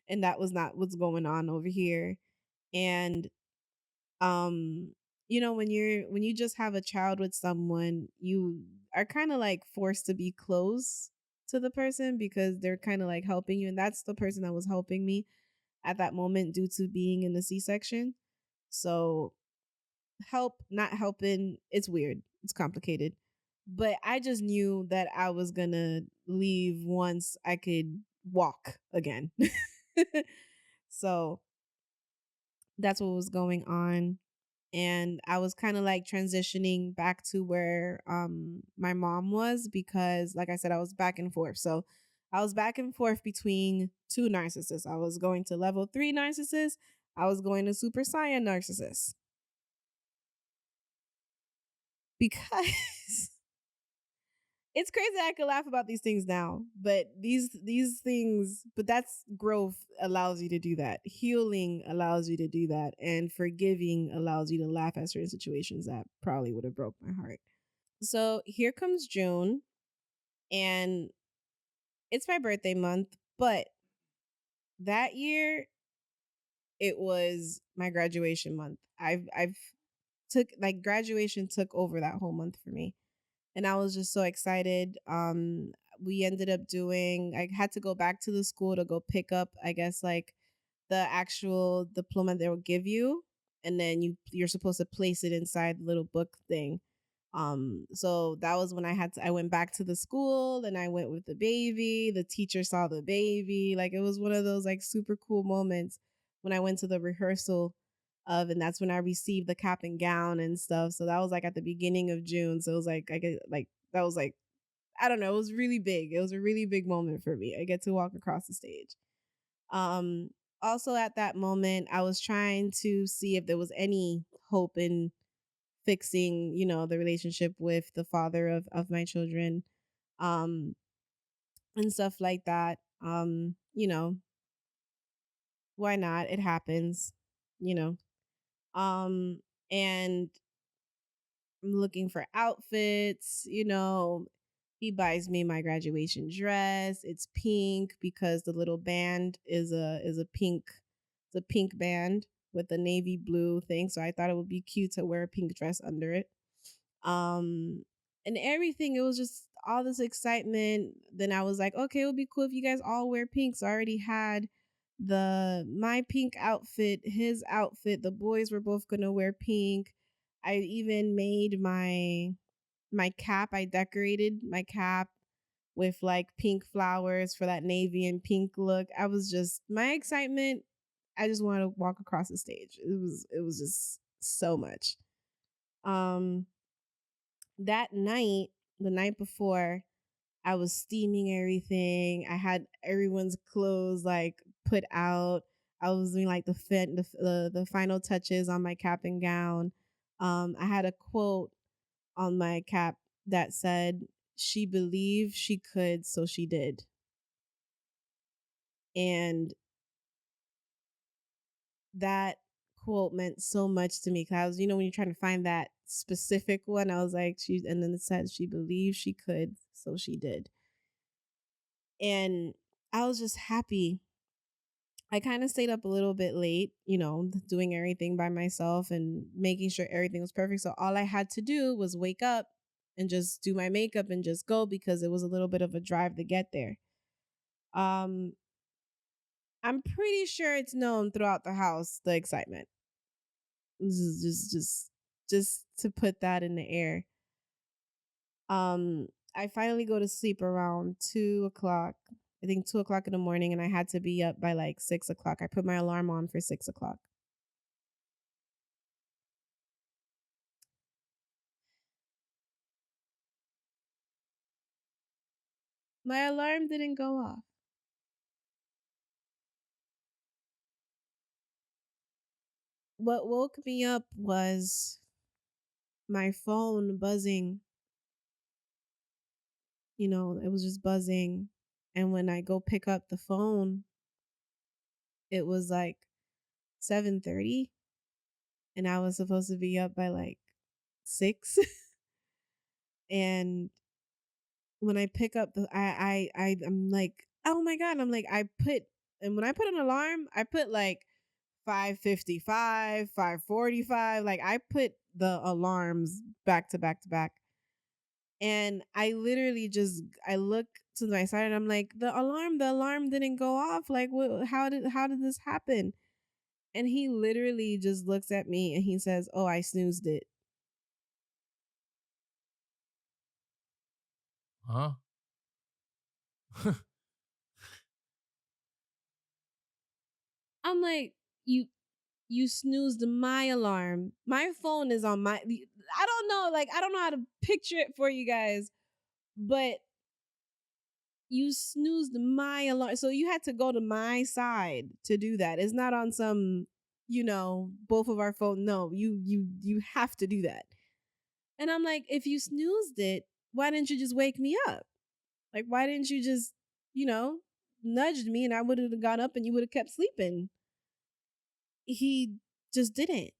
And that was not what's going on over here. And um when you just have a child with someone, you are kind of like forced to be close to the person because they're kind of like helping you, and that's the person that was helping me at that moment due to being in the C-section. So help, not helping, it's weird. It's complicated. But I just knew that I was going to leave once I could walk again. So that's what was going on. And I was kind of like transitioning back to where my mom was because like I said I was back and forth. So I was back and forth between two narcissists. I was going to level 3 narcissist, I was going to super saiyan narcissist. Because it's crazy I could laugh about these things now, but these things, but that's growth allows you to do that. Healing allows you to do that, and forgiving allows you to laugh at certain situations that probably would have broke my heart. So here comes June, and it's my birthday month, but that year it was my graduation month. I've took like graduation took over that whole month for me, and I was just so excited. We ended up doing, I had to go back to the school to go pick up, I guess, like the actual diploma they will give you, and then you're supposed to place it inside the little book thing. So that was when I went back to the school and I went with the baby. The teacher saw the baby. Like it was one of those like super cool moments when I went to the rehearsal of, and that's when I received the cap and gown and stuff. So that was like at the beginning of June. So it was like I get like that was like, I don't know, it was really big. It was a really big moment for me. I get to walk across the stage. Um Also at that moment I was trying to see if there was any hope in fixing, the relationship with the father of my children. And stuff like that. Why not? It happens, you know. And I'm looking for outfits, He buys me my graduation dress. It's pink because the little band is a pink band with a navy blue thing. So I thought it would be cute to wear a pink dress under it. Um and everything, it was just all this excitement. Then I was like, okay, it would be cool if you guys all wear pink. So I already had my pink outfit, his outfit. The boys were both gonna wear pink. I even made my cap. I decorated my cap with like pink flowers for that navy and pink look. I was just, my excitement, I just wanted to walk across the stage. It was just so much. Um that night, the night before, I was steaming everything. I had everyone's clothes like put out. I was doing like the final touches on my cap and gown. I had a quote on my cap that said, "She believed she could, so she did." And that quote meant so much to me because I was, when you're trying to find that specific one, I was like, and then it said, "She believed she could, so she did." And I was just happy. I kind of stayed up a little bit late, doing everything by myself and making sure everything was perfect. So all I had to do was wake up and just do my makeup and just go because it was a little bit of a drive to get there. Um, I'm pretty sure it's known throughout the house, the excitement. This is just to put that in the air. I finally go to sleep around 2 o'clock. I think 2 o'clock in the morning, and I had to be up by like 6 o'clock. I put my alarm on for 6 o'clock. My alarm didn't go off. What woke me up was my phone buzzing. It was just buzzing. And when I go pick up the phone, it was like 7:30 and I was supposed to be up by like 6. And when I pick up I'm like, "Oh my god." I'm like, and when I put an alarm, I put like 5:55, 5:45, like I put the alarms back to back to back. And I literally I look to my side and I'm like, the alarm didn't go off. Like what how did this happen?" And he literally just looks at me and he says, "Oh, I snoozed it." Huh? I'm like, "You snoozed my alarm. My phone is on my I don't know, like I don't know how to picture it for you guys, but you snoozed my alarm. So you had to go to my side to do that. It's not on some, both of our phone. No, you have to do that." And I'm like, "If you snoozed it, why didn't you just wake me up? Like why didn't you just, you know, nudged me and I would have gone up and you would have kept sleeping?" He just didn't.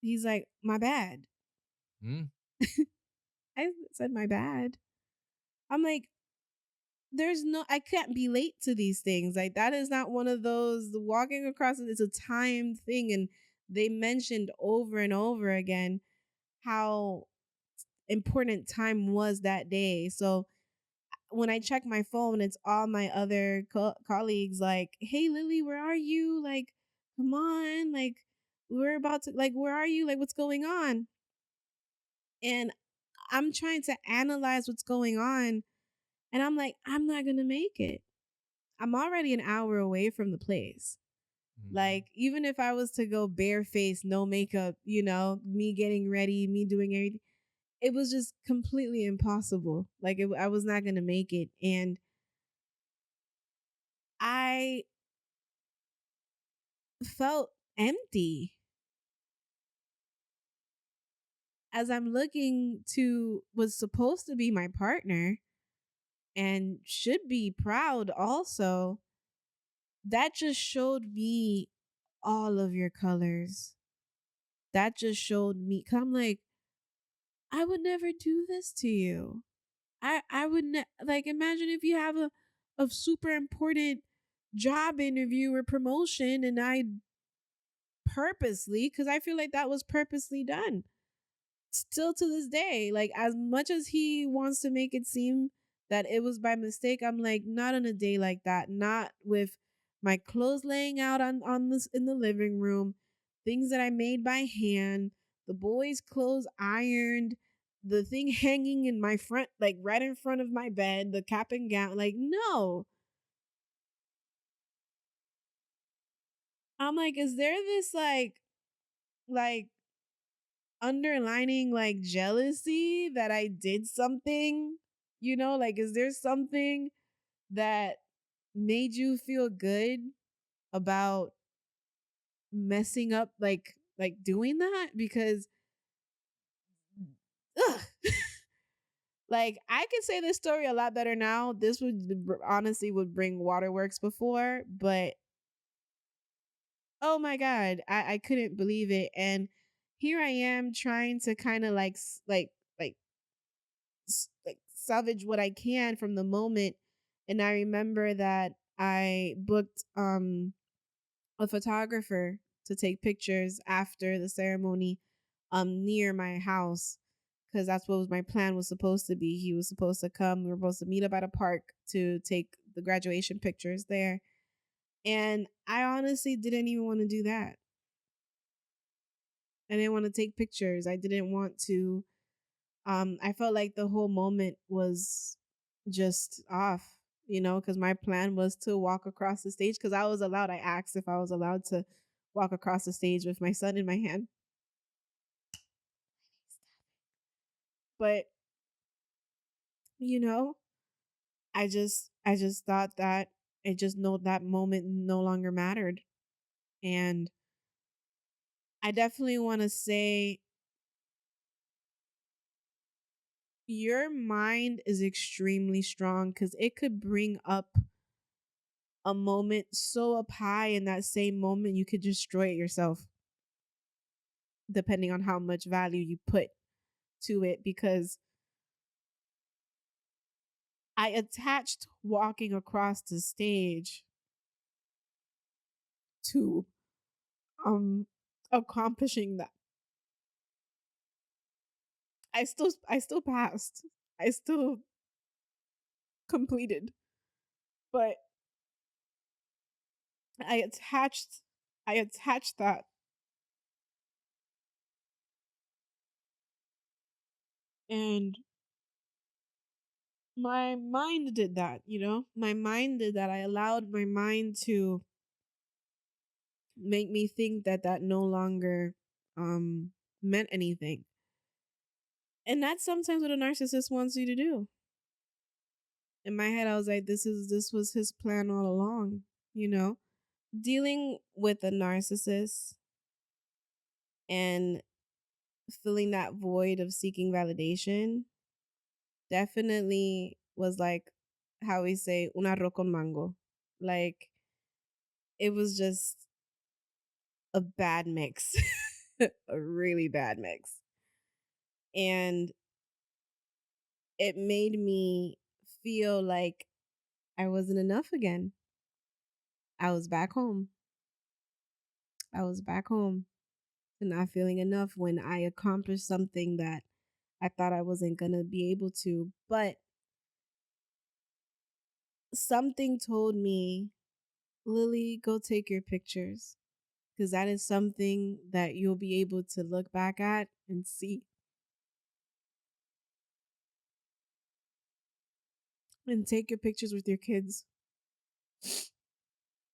He's like, "My bad." Hmm? I said, "My bad." I'm like, I can't be late to these things. Like that is not one of those walking across it's a timed thing. And they mentioned over and over again how important time was that day. So when I check my phone, it's all my other colleagues like, "Hey Lily, where are you? Like, come on, like we're about to like where are you? Like what's going on?" And I'm trying to analyze what's going on and I'm like, "I'm not going to make it. I'm already an hour away from the place." Mhm. Like, even if I was to go barefaced, no makeup, me getting ready, me doing everything, it was just completely impossible. Like, I was not going to make it. And I felt empty as I'm looking to was supposed to be my partner and should be proud also. That just showed me all of your colors. That just showed me, 'cause I'm like, I would never do this to you. I would like imagine if you have a super important job interview or promotion and I purposely, cuz I feel like that was purposely done. Still to this day, like as much as he wants to make it seem that it was by mistake, I'm like, not on a day like that, not with my clothes laying out on this in the living room, things that I made by hand, the boys' clothes ironed, the thing hanging in my front, like right in front of my bed, the cap and gown. Like, no. I'm like, is there this like underlining like jealousy that I did something? Like is there something that made you feel good about messing up like doing that? Because ugh, like I could say this story a lot better now. This would honestly would bring waterworks before, but oh my god, I couldn't believe it. And here I am trying to kind of like salvage what I can from the moment And I remember that I booked a photographer to take pictures after the ceremony near my house, because that's what my plan was supposed to be. He was supposed to come. We were supposed to meet up at a park to take the graduation pictures there. And I honestly didn't even want to do that. I didn't want to take pictures. I didn't want to. I felt like the whole moment was just off, because my plan was to walk across the stage, because I was allowed. I asked if I was allowed to walk across the stage with my son in my hand. But, you know, I just thought that I just know that moment no longer mattered. And I definitely want to say your mind is extremely strong, because it could bring up a moment so up high, in that same moment you could destroy it yourself, depending on how much value you put to it. Because I attached walking across the stage to um accomplishing that. I still passed. I still completed. But I attached I attached that, and my mind did that. My mind did that. I allowed my mind to make me think that that no longer meant anything. And that's sometimes what a narcissist wants you to do. In my head I was like, this was his plan all along, you know? Dealing with a narcissist and filling that void of seeking validation definitely was like, how we say, un arroz con mango. Like, it was just a bad mix. A really bad mix. And it made me feel like I wasn't enough again. I was back home. I was back home and not feeling enough when I accomplished something that I thought I wasn't going to be able to. But something told me, Lily, go take your pictures, because that is something that you'll be able to look back at and see. And take your pictures with your kids.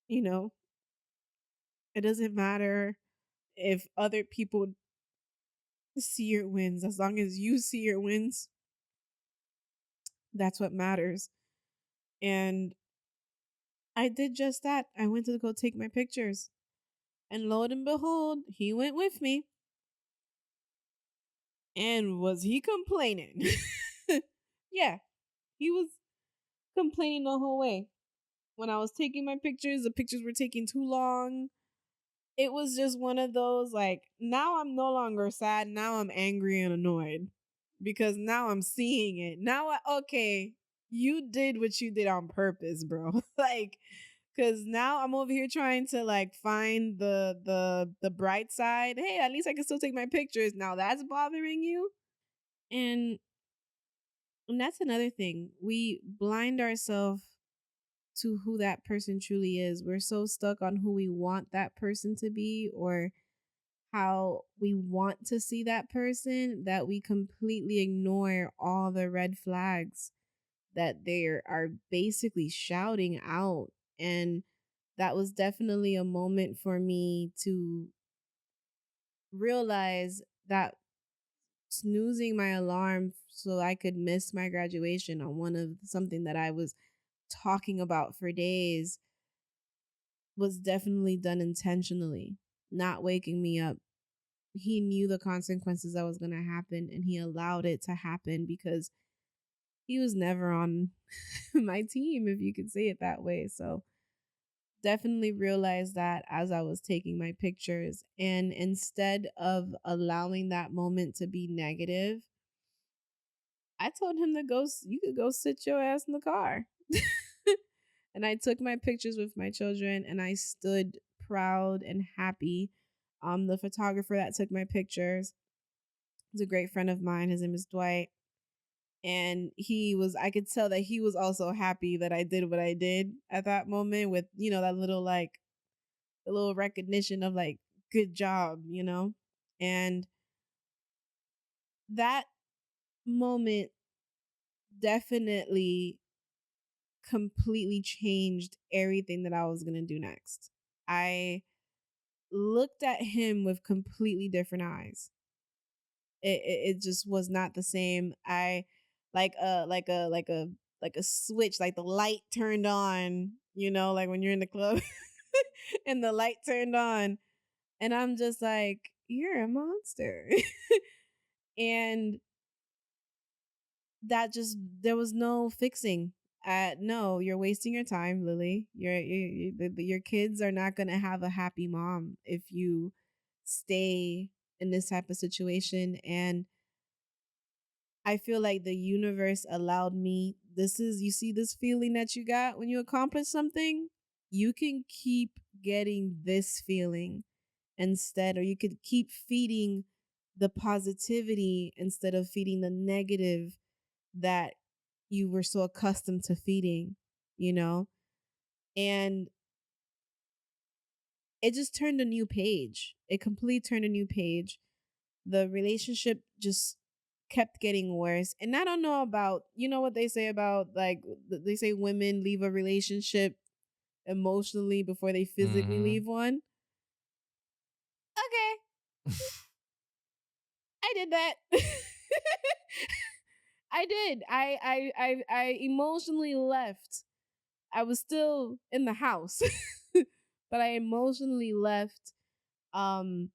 You know, it doesn't matter if other people see your wins. As long as you see your wins, that's what matters. And I did just that. I went to go take my pictures. And lo and behold, he went with me. And was he complaining? Yeah, he was complaining the whole way. When I was taking my pictures, the pictures were taking too long. It was just one of those, like, now I'm no longer sad. Now I'm angry and annoyed, because now I'm seeing it. Now, okay, you did what you did on purpose, bro. Like, because now I'm over here trying to like find the bright side. Hey, at least I can still take my pictures. Now that's bothering you. And that's another thing. We blind ourselves to who that person truly is. We're so stuck on who we want that person to be, or how we want to see that person, that we completely ignore all the red flags that they are basically shouting out. And that was definitely a moment for me to realize that snoozing my alarm so I could miss my graduation on one of something that I was talking about for days was definitely done intentionally, not waking me up. He knew the consequences that was going to happen, and he allowed it to happen because he was never on my team, if you could say it that way. So definitely realized that as I was taking my pictures. And instead of allowing that moment to be negative, I told him to go, you could go sit your ass in the car. And I took my pictures with my children and I stood proud and happy. The photographer that took my pictures is a great friend of mine. His name is Dwight. And I could tell that he was also happy that I did what I did at that moment with, that little like, a little recognition of like, good job, And that moment definitely completely changed everything that I was going to do next. I looked at him with completely different eyes. It just was not the same. I like a switch, like the light turned on, like when you're in the club and the light turned on and I'm just like, you're a monster. And that just there was no fixing. No, you're wasting your time, Lily. Your kids are not gonna have a happy mom if you stay in this type of situation. And I feel like the universe allowed me. This is you see this feeling that you got when you accomplish something. You can keep getting this feeling instead, or you could keep feeding the positivity instead of feeding the negative that you were so accustomed to feeding, you know? And it just turned a new page. It completely turned a new page. The relationship just kept getting worse. And I don't know about, what they say about like, they say women leave a relationship emotionally before they physically Mm-hmm. leave one. Okay, I did that. I did. I emotionally left. I was still in the house, but I emotionally left. Um,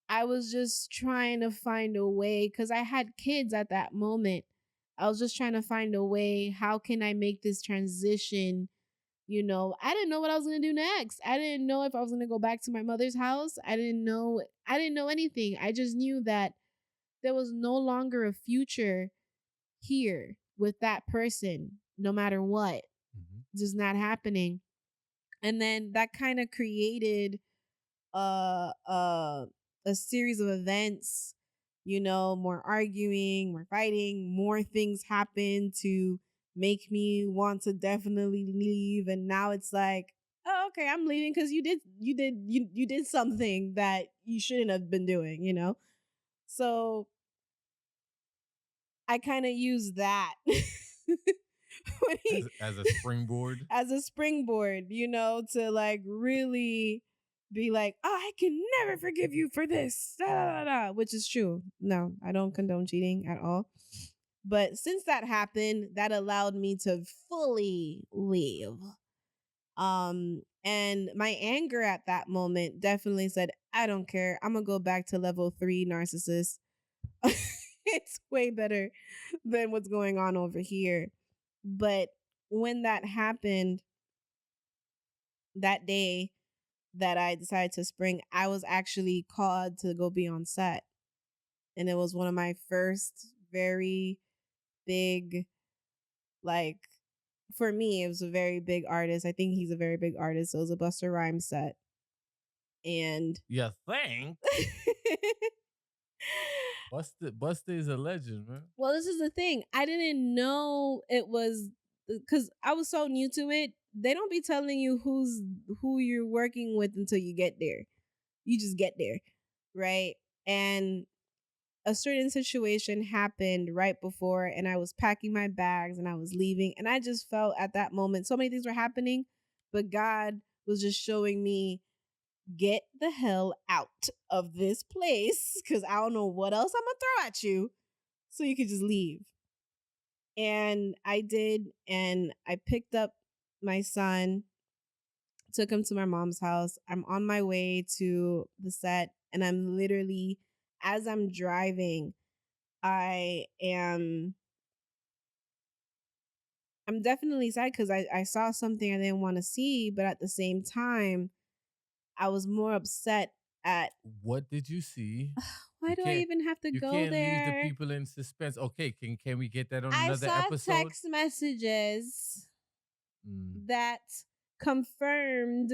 I was just trying to find a way because I had kids at that moment. I was just trying to find a way. How can I make this transition? I didn't know what I was going to do next. I didn't know if I was going to go back to my mother's house. I didn't know. I didn't know anything. I just knew that there was no longer a future here with that person, no matter what. Mm-hmm. Just not happening. And then that kind of created uh uh a series of events, more arguing, more fighting, more things happen to make me want to definitely leave. And now it's like, oh, okay, I'm leaving because you did something that you shouldn't have been doing. So I kind of use that when As a springboard. as a springboard, to like really be like, oh, I can never forgive you for this, da, da, da, da, which is true. No, I don't condone cheating at all. But since that happened, that allowed me to fully leave. And my anger at that moment definitely said, I don't care. I'm gonna go back to level 3 narcissist. It's way better than what's going on over here. But when that happened, that day that I decided to spring, I was actually called to go be on set. And it was one of my first very big, like, for me, it was a very big artist. I think he's a very big artist. So it was a Buster Rhymes set. And You think? Busta is a legend, man. well, this is the thing. I didn't know it was because I was so new to it. They don't be telling you who you're working with until you get there. You just get there, right? And a certain situation happened right before, and I was packing my bags and I was leaving, and I just felt at that moment so many things were happening, but God was just showing me, get the hell out of this place because I don't know what else I'm gonna throw at you, so you could just leave. And I did, and I picked up my son, took him to my mom's house. I'm on my way to the set, and I'm literally, as I'm driving, I am I'm definitely sad because I saw something I didn't want to see, but at the same time, I was more upset at What did you see? why You do I can't even have to you go can't leave the there? people in suspense. Okay, can we get that on I another saw episode? text messages Mm. that confirmed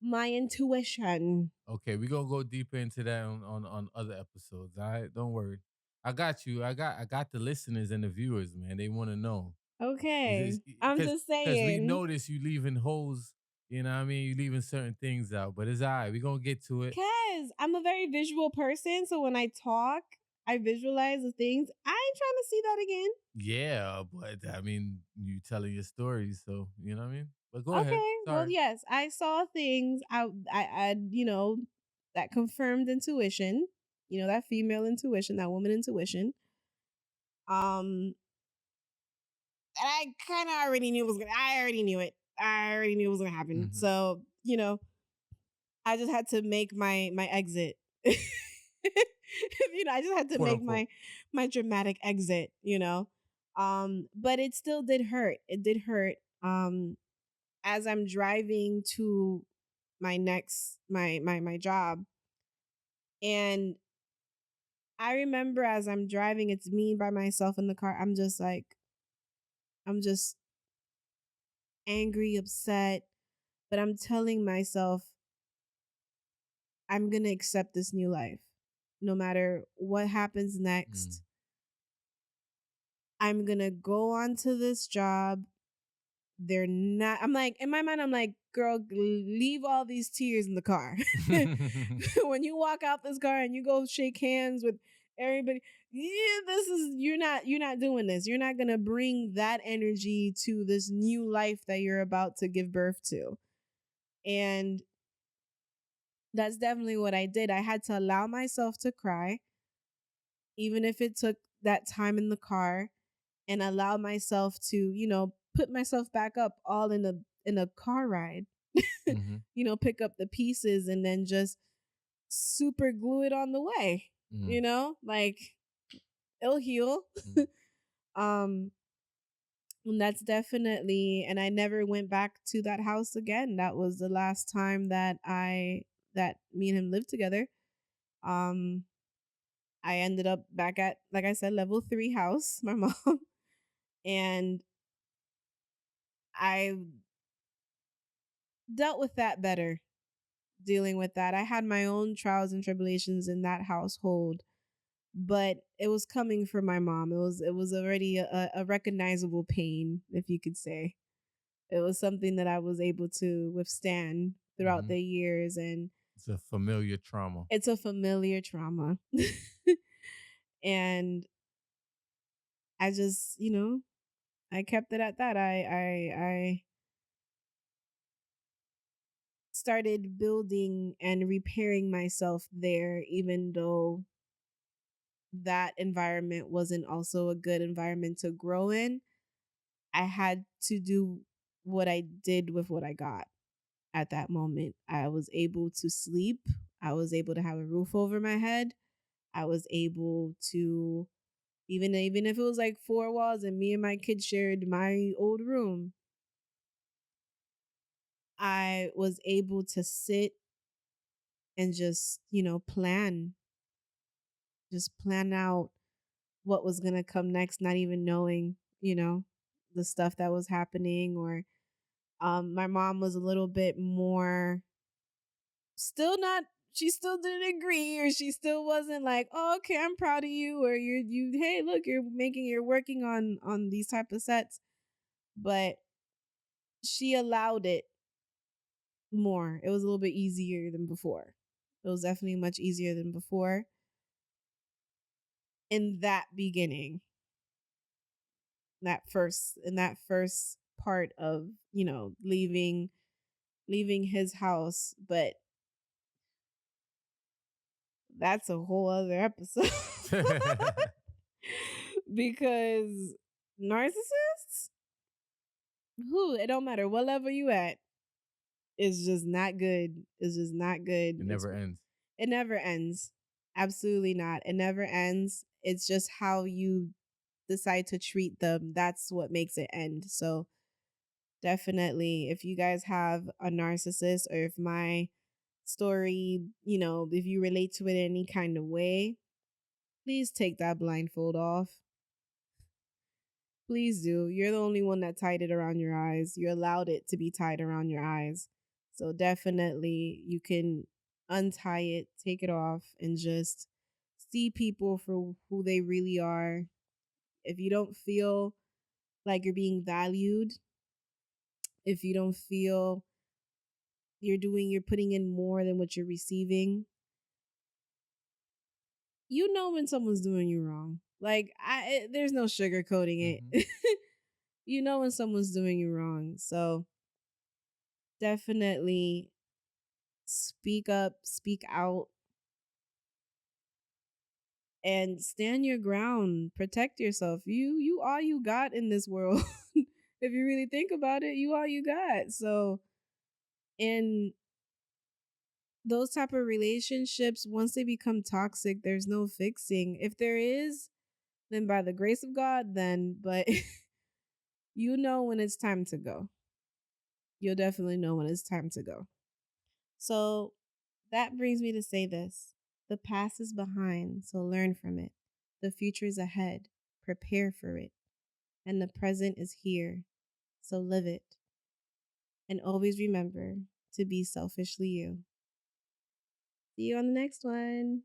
my intuition. Okay, we're gonna go deeper into that on other episodes. All right, don't worry. I got you. I got the listeners and the viewers, man. They want to know. Okay. I'm Because just we saying. notice you leaving holes. You know what I mean? You leaving certain things out, but it's all right. We're gonna get to it. Cause I'm a very visual person. So when I talk, I visualize the things. I ain't trying to see that again. Yeah, but I mean, you telling your stories, so you know what I mean. But go ahead. Okay. Well, Sorry. yes, I saw things. That confirmed intuition. That female intuition, that woman intuition. Um, and I kind of already knew it was gonna. I already knew it. I already knew it was gonna happen. Hmm. So I just had to make my exit. I just had to Quote make unquote. my dramatic exit. But it still did hurt. It did hurt. As I'm driving to my next my job, and I remember as I'm driving, it's me by myself in the car. I'm just angry, upset, but I'm telling myself I'm going to accept this new life. No matter what happens Mm. next, I'm going to go on to this job. They're not, I'm like, in my mind, I'm like, girl, leave all these tears in the car. When you walk out this car and you go shake hands with everybody, yeah, you're not doing this. You're not going to bring that energy to this new life that you're about to give birth to. And that's definitely what I did. I had to allow myself to cry, even if it took that time in the car, and allow myself to, put myself back up all in a car ride. Hmm. Pick up the pieces and then just super glue it on the way. Mm. Like it'll heal. Mm. um and that's definitely, and I never went back to that house again. That was the last time that me and him lived together. Um I ended up back at, like I said, level 3 house, my mom. And I dealt with that better, dealing with that. I had my own trials and tribulations in that household, but it was coming from my mom. It was already a recognizable pain, if you could say. It was something that I was able to withstand throughout Hmm. the years, and It's a familiar trauma. it's a familiar trauma. And I just, I kept it at that. I started building and repairing myself there, even though that environment wasn't also a good environment to grow in. I had to do what I did with what I got at that moment. I was able to sleep. I was able to have a roof over my head. I was able to, even if it was like four walls and me and my kids shared my old room, I was able to sit and just, plan out what was going to come next, not even knowing, the stuff that was happening. Or my mom was a little bit more, still not, she still didn't agree, or she still wasn't like, oh, okay, I'm proud of you, or hey, look, you're working on these type of sets. But she allowed it more. It was a little bit easier than before. It was definitely much easier than before in that beginning, that first part of, leaving his house. But that's a whole other episode. Because narcissists, who, it don't matter what level you at, is just not good. It's just not good. It never ends. It never ends. Absolutely not. It never ends. It's just how you decide to treat them. That's what makes it end. So definitely, if you guys have a narcissist, or if my story, if you relate to it in any kind of way, please take that blindfold off. Please do. You're the only one that tied it around your eyes. You allowed it to be tied around your eyes. So definitely you can untie it, take it off, and just see people for who they really are. If you don't feel like you're being valued, if you don't feel you're putting in more than what you're receiving, you know when someone's doing you wrong. Like there's no sugarcoating Hmm. it. You know when someone's doing you wrong. So definitely speak up, speak out, and stand your ground. Protect yourself. You all you got in this world. If you really think about it, you all you got. So in those type of relationships, once they become toxic, there's no fixing. If there is, then by the grace of God, then but you know when it's time to go. You'll definitely know when it's time to go. So that brings me to say this: the past is behind, so learn from it. The future is ahead, prepare for it. And the present is here, so live it. And always remember to be selfishly you. See you on the next one.